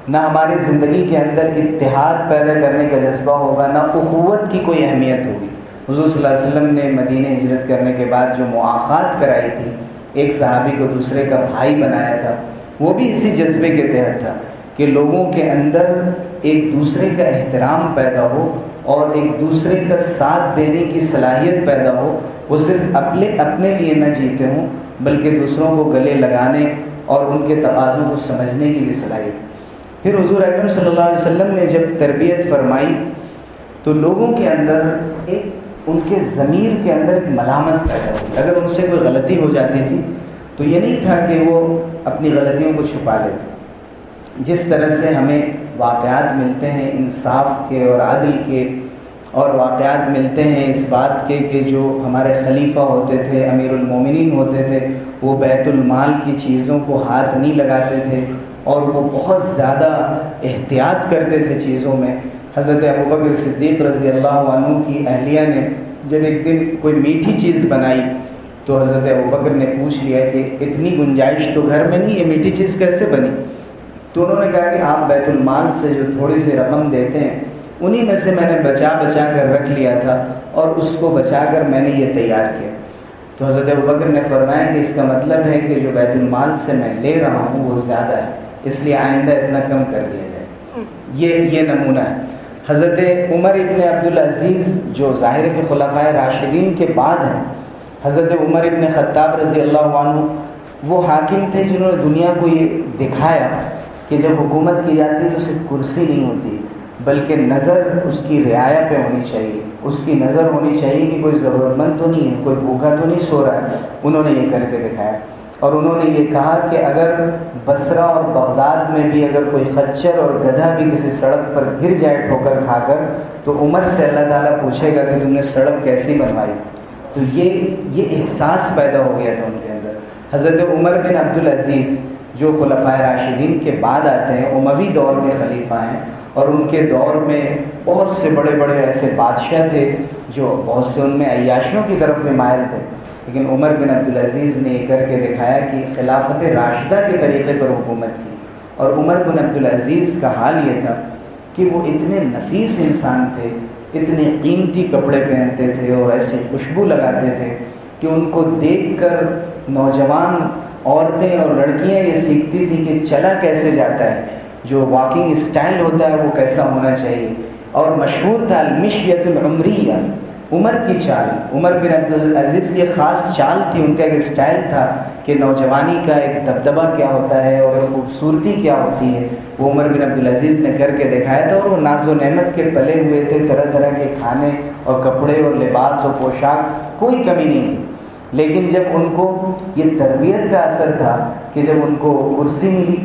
نہ ہماری زندگی کے اندر اتحاد پیدا کرنے کا جذبہ ہوگا، نہ اخوت کی کوئی اہمیت ہوگی۔ حضور صلی اللہ علیہ وسلم نے مدینہ ہجرت کرنے کے بعد جو مواخات کرائی تھی، ایک صحابی کو دوسرے کا بھائی بنایا تھا، وہ بھی اسی جذبے کے تحت تھا کہ لوگوں کے اندر ایک دوسرے کا احترام پیدا ہو اور ایک دوسرے کا ساتھ دینے کی صلاحیت پیدا ہو، وہ صرف اپنے لیے نہ جیتے ہوں بلکہ دوسروں کو گلے لگانے اور ان کے تقاضوں کو سمجھنے کی بھی صلاحیت۔ پھر حضور اکرم صلی اللہ علیہ وسلم نے جب تربیت فرمائی تو لوگوں کے اندر ان کے ضمیر کے اندر ایک ملامت پیدا ہوئی۔ اگر ان سے کوئی غلطی ہو جاتی تھی تو یہ نہیں تھا کہ وہ اپنی غلطیوں کو چھپا لیتے۔ جس طرح سے ہمیں واقعات ملتے ہیں انصاف کے اور عدل کے، اور واقعات ملتے ہیں اس بات کے کہ جو ہمارے خلیفہ ہوتے تھے، امیر المومنین ہوتے تھے، وہ بیت المال کی چیزوں کو ہاتھ نہیں لگاتے تھے اور وہ بہت زیادہ احتیاط کرتے تھے چیزوں میں۔ حضرت ابوبکر صدیق رضی اللہ عنہ کی اہلیہ نے جب ایک دن کوئی میٹھی چیز بنائی تو حضرت ابوبکر نے پوچھ لیا کہ اتنی گنجائش تو گھر میں نہیں، یہ میٹھی چیز کیسے بنی؟ تو انہوں نے کہا کہ آپ بیت المال سے جو تھوڑی سی رقم دیتے ہیں انہی میں سے میں نے بچا کر رکھ لیا تھا اور اس کو بچا کر میں نے یہ تیار کیا۔ تو حضرت ابوبکر نے فرمایا کہ اس کا مطلب ہے کہ جو بیت المال سے میں لے رہا ہوں وہ زیادہ ہے، اس لیے آئندہ اتنا کم کر دیا جائے۔ یہ نمونہ ہے۔ حضرت عمر ابن عبدالعزیز جو ظاہر کے خلفائے راشدین کے بعد ہیں، حضرت عمر ابن خطاب رضی اللہ عنہ وہ حاکم تھے جنہوں نے دنیا کو یہ دکھایا کہ جب حکومت کی جاتی ہے تو صرف کرسی نہیں ہوتی بلکہ نظر اس کی رعایا پہ ہونی چاہیے، اس کی نظر ہونی چاہیے کہ کوئی ضرورت مند تو نہیں ہے، کوئی بھوکا تو نہیں سو رہا ہے۔ انہوں نے یہ کر کے دکھایا اور انہوں نے یہ کہا کہ اگر بصرہ اور بغداد میں بھی اگر کوئی خچر اور گدھا بھی کسی سڑک پر گر جائے ٹھوکر کھا کر تو عمر سے اللہ تعالیٰ پوچھے گا کہ تم نے سڑک کیسی بنوائی۔ تو یہ احساس پیدا ہو گیا تھا ان کے اندر۔ حضرت عمر بن عبدالعزیز جو خلفائے راشدین کے بعد آتے ہیں، اموی دور کے خلیفہ ہیں، اور ان کے دور میں بہت سے بڑے بڑے ایسے بادشاہ تھے جو بہت سے ان میں عیاشیوں کی طرف بھی مائل تھے، لیکن عمر بن عبدالعزیز نے یہ کر کے دکھایا کہ خلافت راشدہ کے طریقے پر حکومت کی۔ اور عمر بن عبدالعزیز کا حال یہ تھا کہ وہ اتنے نفیس انسان تھے، اتنے قیمتی کپڑے پہنتے تھے اور ایسی خوشبو لگاتے تھے کہ ان کو دیکھ کر نوجوان عورتیں اور لڑکیاں یہ سیکھتی تھیں کہ چلا کیسے جاتا ہے، جو واکنگ اسٹائل ہوتا ہے وہ کیسا ہونا چاہیے۔ اور مشہور تھا المشیۃ العمریہ، عمر کی چال۔ عمر بن عبدالعزیز کی خاص چال تھی، ان کا ایک اسٹائل تھا کہ نوجوانی کا ایک دبدبہ کیا ہوتا ہے اور ایک خوبصورتی کیا ہوتی ہے، وہ عمر بن عبدالعزیز نے کر کے دکھایا تھا۔ اور وہ ناز و نعمت کے پلے ہوئے تھے، طرح طرح کے کھانے اور کپڑے اور لباس اور پوشاک، کوئی کمی نہیں تھی۔ لیکن جب ان کو یہ تربیت کا اثر تھا کہ جب ان کو کرسی ملی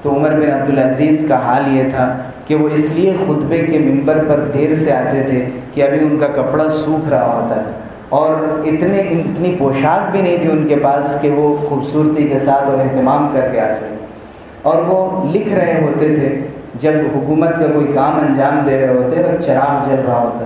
تو عمر بن عبدالعزیز کا حال یہ تھا کہ وہ اس لیے خطبے کے منبر پر دیر سے آتے تھے کہ ابھی ان کا کپڑا سوکھ رہا ہوتا تھا اور اتنی پوشاک بھی نہیں تھی ان کے پاس کہ وہ خوبصورتی کے ساتھ اور اہتمام کر کے آ سکے۔ اور وہ لکھ رہے ہوتے تھے، جب حکومت کا کوئی کام انجام دے رہے ہوتے اور چراغ جل رہا ہوتا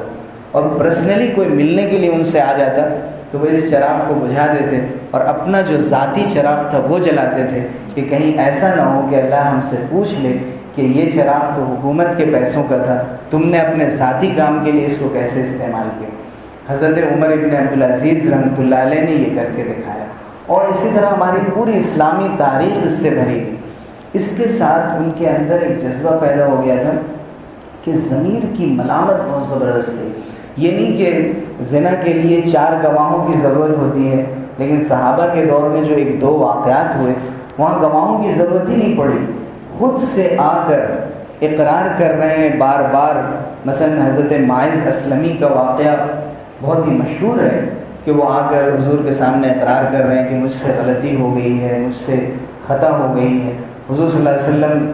اور پرسنلی کوئی ملنے کے لیے ان سے آ جاتا تو وہ اس چراغ کو بجھا دیتے اور اپنا جو ذاتی چراغ تھا وہ جلاتے تھے کہ کہیں ایسا نہ ہو کہ اللہ ہم سے پوچھ لے کہ یہ چراغ تو حکومت کے پیسوں کا تھا، تم نے اپنے ذاتی کام کے لیے اس کو کیسے استعمال کیا۔ حضرت عمر ابن عبدالعزیز رحمۃ اللہ علیہ نے یہ کر کے دکھایا، اور اسی طرح ہماری پوری اسلامی تاریخ اس سے بھری گئی۔ اس کے ساتھ ان کے اندر ایک جذبہ پیدا ہو گیا تھا کہ ضمیر کی ملامت بہت زبردست تھی۔ یہ نہیں کہ زنا کے لیے 4 گواہوں کی ضرورت ہوتی ہے، لیکن صحابہ کے دور میں جو 1-2 واقعات ہوئے وہاں گواہوں کی ضرورت ہی نہیں پڑی، خود سے آ کر اقرار کر رہے ہیں بار بار۔ مثلا حضرت ماعز اسلمی کا واقعہ بہت ہی مشہور ہے کہ وہ آ کر حضور کے سامنے اقرار کر رہے ہیں کہ مجھ سے غلطی ہو گئی ہے، مجھ سے خطا ہو گئی ہے۔ حضور صلی اللہ علیہ وسلم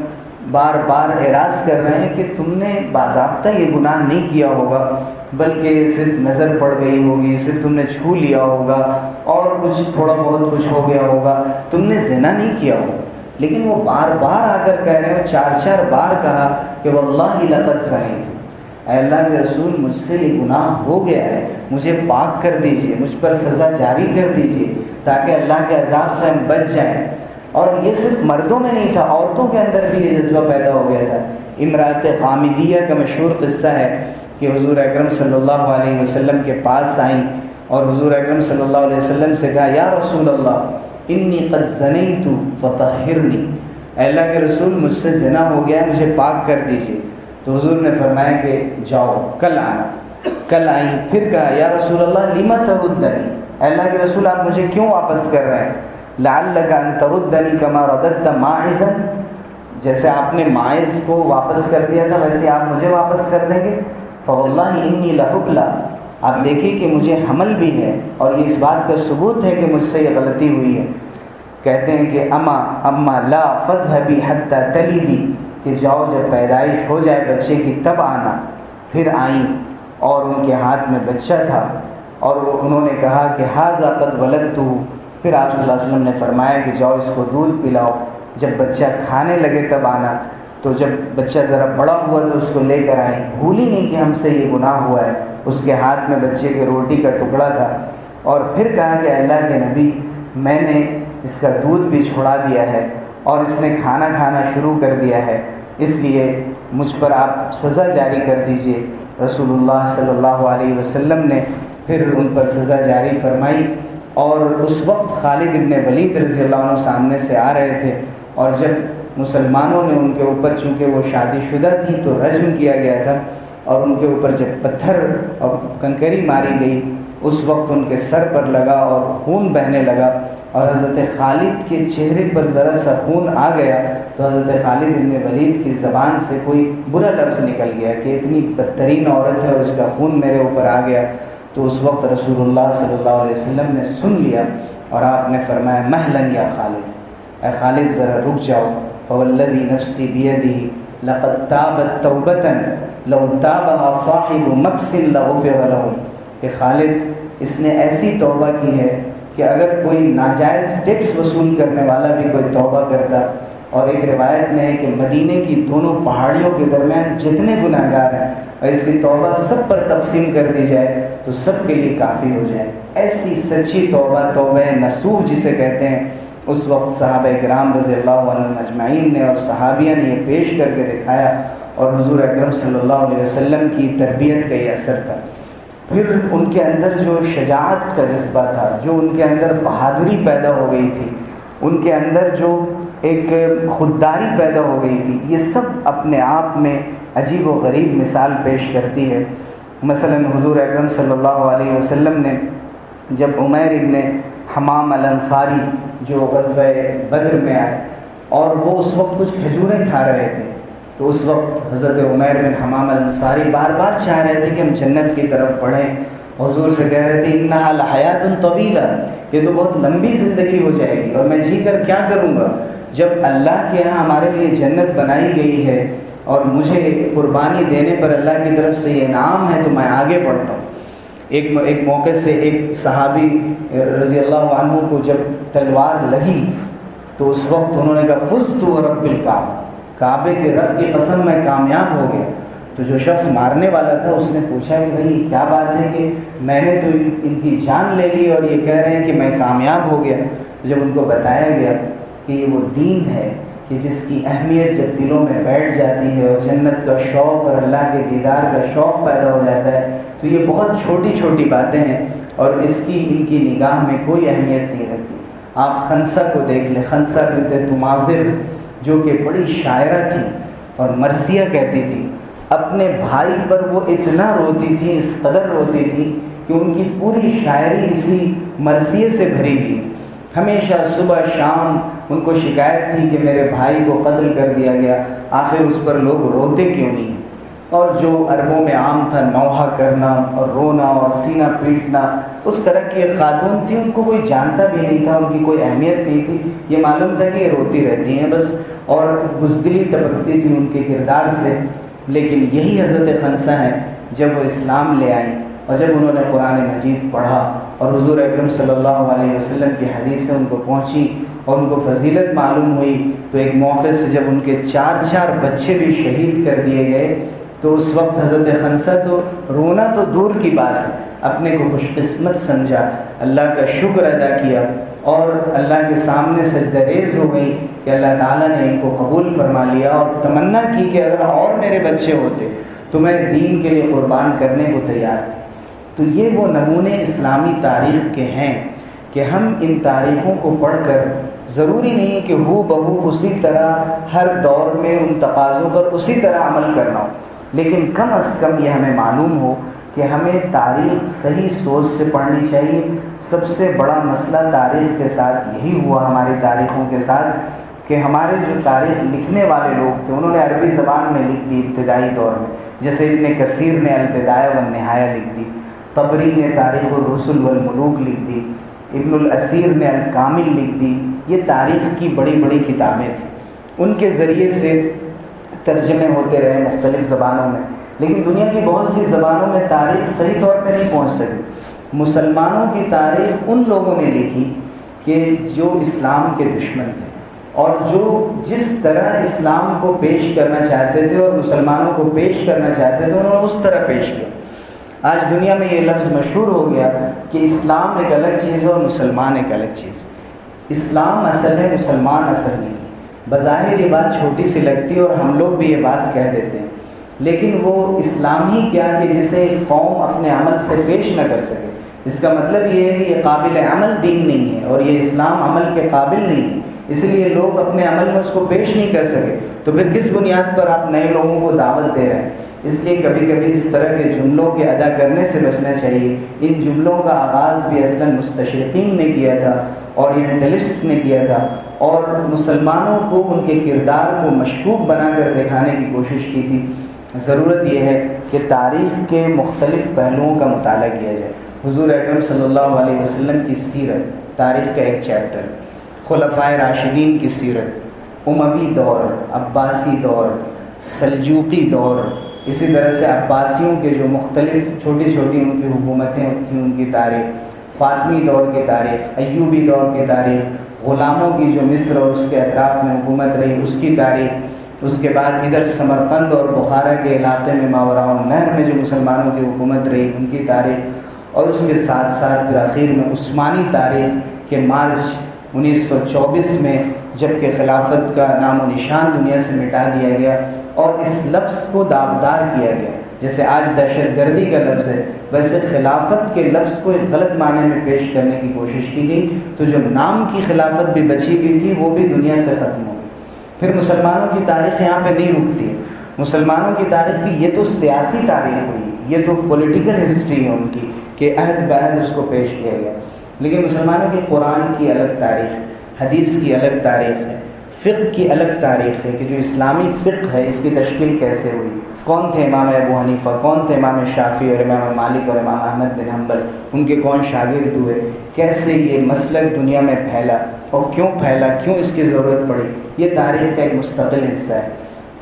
بار بار اعراض کر رہے ہیں کہ تم نے باضابطہ یہ گناہ نہیں کیا ہوگا، بلکہ صرف نظر پڑ گئی ہوگی، صرف تم نے چھو لیا ہوگا اور کچھ تھوڑا بہت کچھ ہو گیا ہوگا، تم نے زنا نہیں کیا ہوگا۔ لیکن وہ بار بار آ کر کہہ رہے ہیں، 4 بار کہا کہ واللہ لقد زنیت، اے اللہ کے رسول مجھ سے یہ گناہ ہو گیا ہے، مجھے پاک کر دیجئے، مجھ پر سزا جاری کر دیجئے تاکہ اللہ کے عذاب سے ہم بچ جائیں۔ اور یہ صرف مردوں میں نہیں تھا، عورتوں کے اندر بھی یہ جذبہ پیدا ہو گیا تھا۔ امرأت غامدیہ کا مشہور قصہ ہے کہ حضور اکرم صلی اللہ علیہ وسلم کے پاس آئیں اور حضور اکرم صلی اللہ علیہ وسلم سے کہا، یا رسول اللہ انی قد زنیت فطہرنی، اے اللہ کے رسول مجھ سے زنا ہو گیا ہے، مجھے پاک کر دیجئے۔ تو حضور نے فرمایا کہ جاؤ کل آنا۔ کل آئیں، پھر کہا، یا رسول اللہ لما تردنی، اے اللہ کے رسول آپ مجھے کیوں واپس کر رہے ہیں؟ لعلک ان تردنی کما رددت ماعزا، جیسے آپ نے ماعز کو واپس کر دیا تھا ویسے آپ مجھے واپس کر دیں گے؟ فواللہ انی لحبلی، آپ دیکھیے کہ مجھے حمل بھی ہے اور یہ اس بات کا ثبوت ہے کہ مجھ سے یہ غلطی ہوئی ہے۔ کہتے ہیں کہ اما لا فاذهبی حتی تلدی، کہ جاؤ جب پیدائش ہو جائے بچے کی تب آنا۔ پھر آئیں اور ان کے ہاتھ میں بچہ تھا اور انہوں نے کہا کہ ھذا قد ولدتہ، پھر آپ صلی اللہ علیہ وسلم نے فرمایا کہ جاؤ اس کو دودھ پلاؤ، جب بچہ کھانے لگے تب آنا۔ تو جب بچہ ذرا بڑا ہوا تو اس کو لے کر آئیں، بھولی نہیں کہ ہم سے یہ گناہ ہوا ہے۔ اس کے ہاتھ میں بچے کے روٹی کا ٹکڑا تھا، اور پھر کہا کہ اللہ کے نبی میں نے اس کا دودھ بھی چھوڑا دیا ہے اور اس نے کھانا کھانا شروع کر دیا ہے، اس لیے مجھ پر آپ سزا جاری کر دیجئے۔ رسول اللہ صلی اللہ علیہ وسلم نے پھر ان پر سزا جاری فرمائی، اور اس وقت خالد ابن ولید رضی اللہ عنہ سامنے سے آ رہے تھے، اور جب مسلمانوں نے ان کے اوپر، چونکہ وہ شادی شدہ تھی تو رجم کیا گیا تھا، اور ان کے اوپر جب پتھر اور کنکری ماری گئی اس وقت ان کے سر پر لگا اور خون بہنے لگا، اور حضرت خالد کے چہرے پر ذرا سا خون آ گیا تو حضرت خالد ابن ولید کی زبان سے کوئی برا لفظ نکل گیا کہ اتنی بدترین عورت ہے اور اس کا خون میرے اوپر آ گیا۔ تو اس وقت رسول اللہ صلی اللہ علیہ وسلم نے سن لیا اور آپ نے فرمایا مہلن یا خالد، اے خالد ذرا رک جاؤ، فوالذی نفسی بیدہ لقد تابت توبۃ لو تابها صاحب مکث لغفر له، کہ خالد اس نے ایسی توبہ کی ہے کہ اگر کوئی ناجائز ٹیکس وصول کرنے والا بھی کوئی توبہ کرتا، اور ایک روایت میں ہے کہ مدینے کی دونوں پہاڑیوں کے درمیان جتنے گناہگار ہیں اور اس کی توبہ سب پر تقسیم کر دی جائے تو سب کے لیے کافی ہو جائے۔ ایسی سچی توبہ، توبہ نصوح جسے کہتے ہیں، اس وقت صحابہ کرام رضی اللہ عنہم اجمعین نے اور صحابیہ نے یہ پیش کر کے دکھایا، اور حضور اکرم صلی اللہ علیہ وسلم کی تربیت کا یہ اثر تھا۔ پھر ان کے اندر جو شجاعت کا جذبہ تھا، جو ان کے اندر بہادری پیدا ہو گئی تھی، ان کے اندر جو ایک خودداری پیدا ہو گئی تھی، یہ سب اپنے آپ میں عجیب و غریب مثال پیش کرتی ہے۔ مثلا حضور اکرم صلی اللہ علیہ وسلم نے جب عمیر ابن حمام الانصاری جو غزوہ بدر میں آئے اور وہ اس وقت کچھ کھجوریں کھا رہے تھے، تو اس وقت حضرت عمیر بن حمام الانصاری بار بار چاہ رہے تھے کہ ہم جنت کی طرف بڑھیں، حضور سے کہہ رہے تھے انہا لحیات طویلہ، یہ تو بہت لمبی زندگی ہو جائے گی اور میں جی کر کیا کروں گا، جب اللہ کے یہاں ہمارے لیے جنت بنائی گئی ہے اور مجھے قربانی دینے پر اللہ کی طرف سے یہ انعام ہے تو میں آگے بڑھتا ہوں۔ ایک موقع سے ایک صحابی رضی اللہ عنہ کو جب تلوار لگی تو اس وقت انہوں نے کہا فزت ورب الکعبہ، کعبے کے رب کی قسم میں کامیاب ہو گیا۔ تو جو شخص مارنے والا تھا اس نے پوچھا کہ بھائی کیا بات ہے کہ میں نے تو ان کی جان لے لی اور یہ کہہ رہے ہیں کہ میں کامیاب ہو گیا. جب ان کو بتایا گیا کہ یہ وہ دین ہے کہ جس کی اہمیت جب دلوں میں بیٹھ جاتی ہے اور جنت کا شوق اور اللہ کے دیدار کا شوق پیدا ہو جاتا ہے تو یہ بہت چھوٹی چھوٹی باتیں ہیں اور اس کی ان کی نگاہ میں کوئی اہمیت نہیں رہتی. آپ خنسہ کو دیکھ لیں, خنسہ بنت تماثر جو کہ بڑی شاعرہ تھی اور مرثیہ کہتی تھی, اپنے بھائی پر وہ اتنا روتی تھی, اس قدر روتی تھی کہ ان کی پوری شاعری اسی مرثیے سے بھری ہوئی. ہمیشہ صبح شام ان کو شکایت تھی کہ میرے بھائی کو قتل کر دیا گیا, آخر اس پر لوگ روتے کیوں نہیں. اور جو عربوں میں عام تھا نوحہ کرنا اور رونا اور سینہ پیٹنا, اس طرح کی ایک خاتون تھی, ان کو کوئی جانتا بھی نہیں تھا, ان کی کوئی اہمیت نہیں تھی, یہ معلوم تھا کہ یہ روتی رہتی ہیں بس, اور بزدلی ٹپکتی تھی ان کے کردار سے. لیکن یہی حضرت خنسہ ہیں جب وہ اسلام لے آئیں اور جب انہوں نے قرآن مجید پڑھا اور حضور اکرم صلی اللہ علیہ وسلم کی حدیثیں ان کو پہنچی اور ان کو فضیلت معلوم ہوئی, تو ایک موقع سے جب ان کے 4 بچے بھی شہید کر دیے گئے تو اس وقت حضرت خنسہ تو رونا تو دور کی بات ہے, اپنے کو خوش قسمت سمجھا, اللہ کا شکر ادا کیا اور اللہ کے سامنے سجدہ ریز ہو گئی کہ اللہ تعالیٰ نے ان کو قبول فرما لیا, اور تمنا کی کہ اگر اور میرے بچے ہوتے تو میں دین کے لیے قربان کرنے کو تیار تھی. تو یہ وہ نمونے اسلامی تاریخ کے ہیں کہ ہم ان تاریخوں کو پڑھ کر ضروری نہیں کہ ہو بہو اسی طرح ہر دور میں ان تقاضوں پر اسی طرح عمل کرنا ہو, لیکن کم از کم یہ ہمیں معلوم ہو کہ ہمیں تاریخ صحیح سوچ سے پڑھنی چاہیے. سب سے بڑا مسئلہ تاریخ کے ساتھ یہی ہوا, ہماری تاریخوں کے ساتھ, کہ ہمارے جو تاریخ لکھنے والے لوگ تھے انہوں نے عربی زبان میں لکھ دی ابتدائی دور میں, جیسے ابن کثیر نے البدایہ والنہایہ لکھ دی, طبری نے تاریخ الرسل والملوک لکھ دی, ابن الاسیر نے الکامل لکھ دی. یہ تاریخ کی بڑی بڑی کتابیں تھیں, ان کے ذریعے سے ترجمے ہوتے رہے مختلف زبانوں میں, لیکن دنیا کی بہت سی زبانوں میں تاریخ صحیح طور پہ نہیں پہنچ سکی. مسلمانوں کی تاریخ ان لوگوں نے لکھی کہ جو اسلام کے دشمن تھے اور جو جس طرح اسلام کو پیش کرنا چاہتے تھے اور مسلمانوں کو پیش کرنا چاہتے تھے انہوں نے اس طرح پیش کیا. آج دنیا میں یہ لفظ مشہور ہو گیا کہ اسلام ایک الگ چیز ہے اور مسلمان ایک الگ چیز. اسلام اصل ہے, مسلمان اصل نہیں. بظاہر یہ بات چھوٹی سی لگتی ہے اور ہم لوگ بھی یہ بات کہہ دیتے ہیں, لیکن وہ اسلام ہی کیا کہ جسے ایک قوم اپنے عمل سے پیش نہ کر سکے. اس کا مطلب یہ ہے کہ یہ قابل عمل دین نہیں ہے اور یہ اسلام عمل کے قابل نہیں ہے, اس لیے لوگ اپنے عمل میں اس کو پیش نہیں کر سکے. تو پھر کس بنیاد پر آپ نئے لوگوں کو دعوت دے رہے ہیں؟ اس لیے کبھی کبھی اس طرح کے جملوں کے ادا کرنے سے بچنا چاہیے. ان جملوں کا آغاز بھی اصلاً مستشرقین نے کیا تھا, اورینٹلسٹس نے کیا تھا, اور مسلمانوں کو ان کے کردار کو مشکوک بنا کر دکھانے کی کوشش کی تھی. ضرورت یہ ہے کہ تاریخ کے مختلف پہلوؤں کا مطالعہ کیا جائے. حضور اکرم صلی اللہ علیہ وسلم کی سیرت تاریخ کا ایک چیپٹر, خلفائے راشدین کی سیرت, اموی دور, عباسی دور, سلجوقی دور, اسی طرح سے عباسیوں کے جو مختلف چھوٹی چھوٹی ان کی حکومتیں تھیں ان کی تاریخ, فاطمی دور کی تاریخ, ایوبی دور کی تاریخ, غلاموں کی جو مصر اور اس کے اطراف میں حکومت رہی اس کی تاریخ, اس کے بعد ادھر سمرقند اور بخارا کے علاقے میں ماوراء النہر میں جو مسلمانوں کی حکومت رہی ان کی تاریخ, اور اس کے ساتھ ساتھ پھر آخر میں عثمانی تاریخ کہ مارچ 1924 میں جب کہ خلافت کا نام و نشان دنیا سے مٹا دیا گیا اور اس لفظ کو داغدار کیا گیا. جیسے آج دہشت گردی کا لفظ ہے, ویسے خلافت کے لفظ کو ایک غلط معنی میں پیش کرنے کی کوشش کی گئی, تو جو نام کی خلافت بھی بچی ہوئی تھی وہ بھی دنیا سے ختم ہو گئی. پھر مسلمانوں کی تاریخ یہاں پہ نہیں رکتی ہے. مسلمانوں کی تاریخ بھی یہ تو سیاسی تاریخ ہوئی, یہ تو پولیٹیکل ہسٹری ہے ان کی کہ عہد بعہد اس کو پیش کیا گیا. لیکن مسلمانوں کی قرآن کی الگ تاریخ, حدیث کی الگ تاریخ ہے, فقہ کی الگ تاریخ ہے کہ جو اسلامی فقہ ہے اس کی تشکیل کیسے ہوئی, کون تھے امام ابو حنیفہ, کون تھے امام شافعی اور امام مالک اور امام احمد بن حنبل, ان کے کون شاگرد ہوئے, کیسے یہ مسلک دنیا میں پھیلا اور کیوں پھیلا, کیوں اس کی ضرورت پڑی. یہ تاریخ کا ایک مستقل حصہ ہے.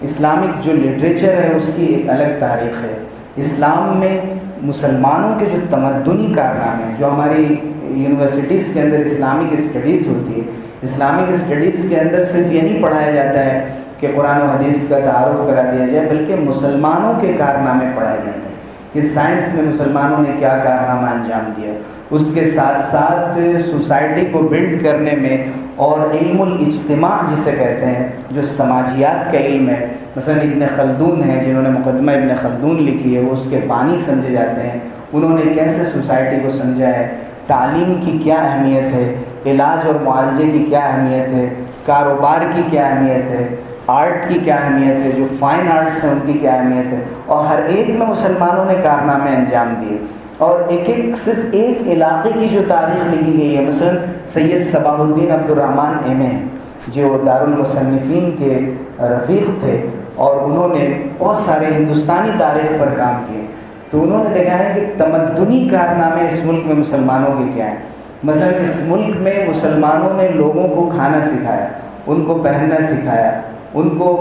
اسلامک جو لٹریچر ہے اس کی ایک الگ تاریخ ہے. اسلام میں مسلمانوں کے جو تمدنی کارنامے ہیں, جو ہماری یونیورسٹیز کے اندر اسلامک اسٹڈیز ہوتی ہے, اسلامک اسٹڈیز کے اندر صرف یہ نہیں پڑھایا جاتا ہے کہ قرآن و حدیث کا تعارف کرا دیا جائے، بلکہ مسلمانوں کے کارنامے پڑھائے جاتے ہیں کہ سائنس میں مسلمانوں نے کیا کارنامہ انجام دیا، اس کے ساتھ ساتھ سوسائٹی کو بلڈ کرنے میں، اور علم الاجتماع جسے کہتے ہیں جو سماجیات کا علم ہے، مثلا ابن خلدون ہیں جنہوں نے مقدمہ ابن خلدون لکھی ہے، وہ اس کے بانی سمجھے جاتے ہیں، انہوں نے کیسے سوسائٹی کو سمجھا ہے، تعلیم کی کیا اہمیت ہے، علاج اور معالجے کی کیا اہمیت ہے، کاروبار کی کیا اہمیت ہے، آرٹ کی کیا اہمیت ہے، جو فائن آرٹس ہیں ان کی کیا اہمیت ہے، اور ہر ایک میں مسلمانوں نے کارنامے انجام دیے، اور صرف ایک علاقے کی جو تاریخ لکھی گئی ہے، مثلا سید صباح الدین عبد الرحمن ایم اے جو دارالمصنفین کے رفیق تھے، اور انہوں نے بہت سارے ہندوستانی تاریخ پر کام کیے، تو انہوں نے دیکھا ہے کہ تمدنی کارنامے اس ملک میں مسلمانوں کے کیا ہیں۔ مثلا اس ملک میں مسلمانوں نے لوگوں کو کھانا سکھایا، ان کو پہننا سکھایا، ان کو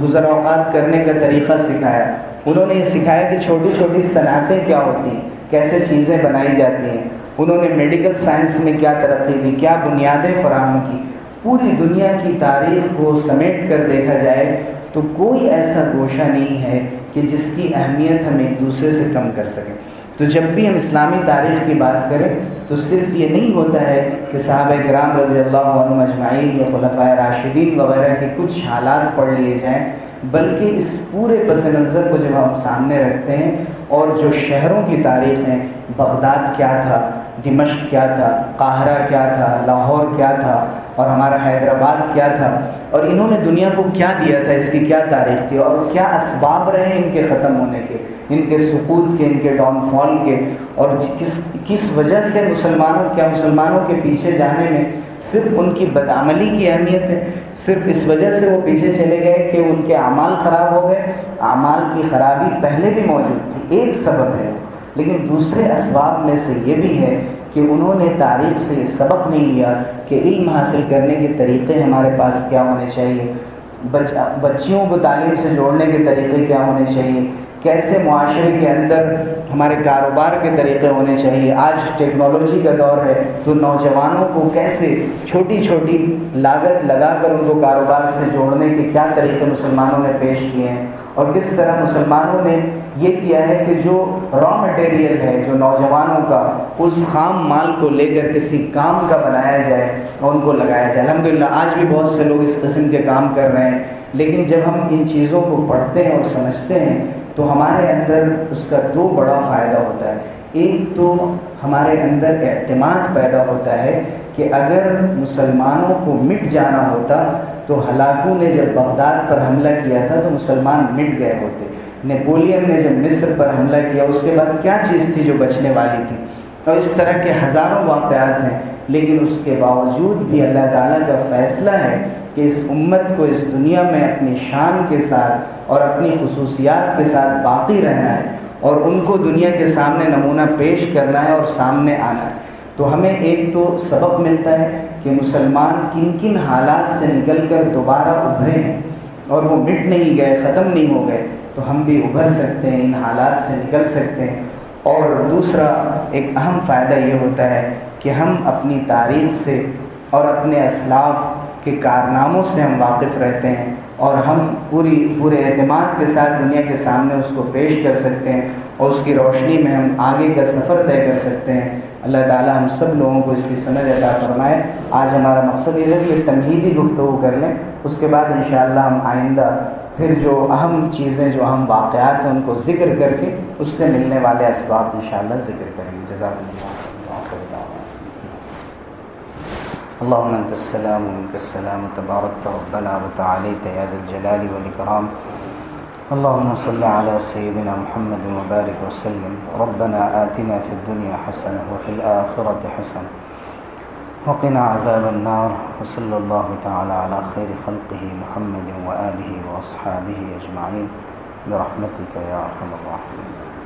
گزر اوقات کرنے کا طریقہ سکھایا، انہوں نے یہ سکھایا کہ چھوٹی چھوٹی صنعتیں کیا ہوتی ہیں، کیسے چیزیں بنائی جاتی ہیں، انہوں نے میڈیکل سائنس میں کیا ترقی دی، کیا بنیادیں فراہم کی۔ پوری دنیا کی تاریخ کو سمیٹ کر دیکھا جائے تو کوئی ایسا گوشہ نہیں ہے کہ جس کی اہمیت ہم ایک دوسرے سے کم کر سکیں۔ تو جب بھی ہم اسلامی تاریخ کی بات کریں تو صرف یہ نہیں ہوتا ہے کہ صحابہ کرام رضی اللہ عنہم اجمعین یا خلفائے راشدین وغیرہ کے کچھ حالات پڑھ لیے جائیں، بلکہ اس پورے پس منظر کو جب ہم سامنے رکھتے ہیں، اور جو شہروں کی تاریخ ہیں، بغداد کیا تھا، دمشق کیا تھا، قاہرہ کیا تھا، لاہور کیا تھا، اور ہمارا حیدرآباد کیا تھا، اور انہوں نے دنیا کو کیا دیا تھا، اس کی کیا تاریخ تھی، اور کیا اسباب رہے ان کے ختم ہونے کے، ان کے سقوط کے، ان کے ڈاؤن فال کے، اور کس وجہ سے مسلمانوں کے پیچھے جانے میں صرف ان کی بدعملی کی اہمیت ہے، صرف اس وجہ سے وہ پیچھے چلے گئے کہ ان کے اعمال خراب ہو گئے۔ اعمال کی خرابی پہلے بھی موجود تھی، ایک سبب ہے، لیکن دوسرے اسباب میں سے یہ بھی ہے کہ انہوں نے تاریخ سے یہ سبق نہیں لیا کہ علم حاصل کرنے کے طریقے ہمارے پاس کیا ہونے چاہیے، بچیوں کو تعلیم سے جوڑنے کے طریقے کیا ہونے چاہیے، کیسے معاشرے کے اندر ہمارے کاروبار کے طریقے ہونے چاہیے۔ آج ٹیکنالوجی کا دور ہے تو نوجوانوں کو کیسے چھوٹی چھوٹی لاگت لگا کر ان کو کاروبار سے جوڑنے کے کیا طریقے مسلمانوں نے پیش کیے ہیں، اور کس طرح مسلمانوں نے یہ کیا ہے کہ جو را مٹیریل ہے جو نوجوانوں کا، اس خام مال کو لے کر کسی کام کا بنایا جائے اور ان کو لگایا جائے۔ الحمدللہ آج بھی بہت سے لوگ اس قسم کے کام کر رہے ہیں، لیکن جب ہم ان چیزوں کو پڑھتے ہیں اور سمجھتے ہیں تو ہمارے اندر اس کا دو بڑا فائدہ ہوتا ہے۔ ایک تو ہمارے اندر اعتماد پیدا ہوتا ہے کہ اگر مسلمانوں کو مٹ جانا ہوتا تو ہلاکو نے جب بغداد پر حملہ کیا تھا تو مسلمان مٹ گئے ہوتے، نیپولین نے جب مصر پر حملہ کیا اس کے بعد کیا چیز تھی جو بچنے والی تھی، اور اس طرح کے ہزاروں واقعات ہیں، لیکن اس کے باوجود بھی اللہ تعالیٰ کا فیصلہ ہے کہ اس امت کو اس دنیا میں اپنی شان کے ساتھ اور اپنی خصوصیات کے ساتھ باقی رہنا ہے، اور ان کو دنیا کے سامنے نمونہ پیش کرنا ہے اور سامنے آنا ہے۔ تو ہمیں ایک تو سبق ملتا ہے کہ مسلمان کن کن حالات سے نکل کر دوبارہ ابھرے ہیں، اور وہ مٹ نہیں گئے، ختم نہیں ہو گئے، تو ہم بھی ابھر سکتے ہیں، ان حالات سے نکل سکتے ہیں۔ اور دوسرا ایک اہم فائدہ یہ ہوتا ہے کہ ہم اپنی تاریخ سے اور اپنے اسلاف کے کارناموں سے ہم واقف رہتے ہیں، اور ہم پورے اعتماد کے ساتھ دنیا کے سامنے اس کو پیش کر سکتے ہیں، اور اس کی روشنی میں ہم آگے کا سفر طے کر سکتے ہیں۔ اللہ تعالی ہم سب لوگوں کو اس کی سمجھ عطا فرمائے۔ آج ہمارا مقصد یہ ہے کہ یہ تمہیدی گفتگو کر لیں، اس کے بعد انشاءاللہ ہم آئندہ پھر جو اہم چیزیں، جو اہم واقعات ہیں ان کو ذکر کر کے اس سے ملنے والے اسباب انشاءاللہ ذکر کریں گے۔ جزاکم اللہ۔ اللهم انت السلام ومنك السلام تبارك ربنا وتعاليت يا ذا الجلال والاكرام۔ اللهم صل على سيدنا محمد وبارك وسلم۔ ربنا آتنا في الدنيا حسنة وفي الآخرة حسنة وقنا عذاب النار، وصلى الله تعالى على خير خلقه محمد وآله وأصحابه أجمعين برحمتك يا أرحم الراحمين۔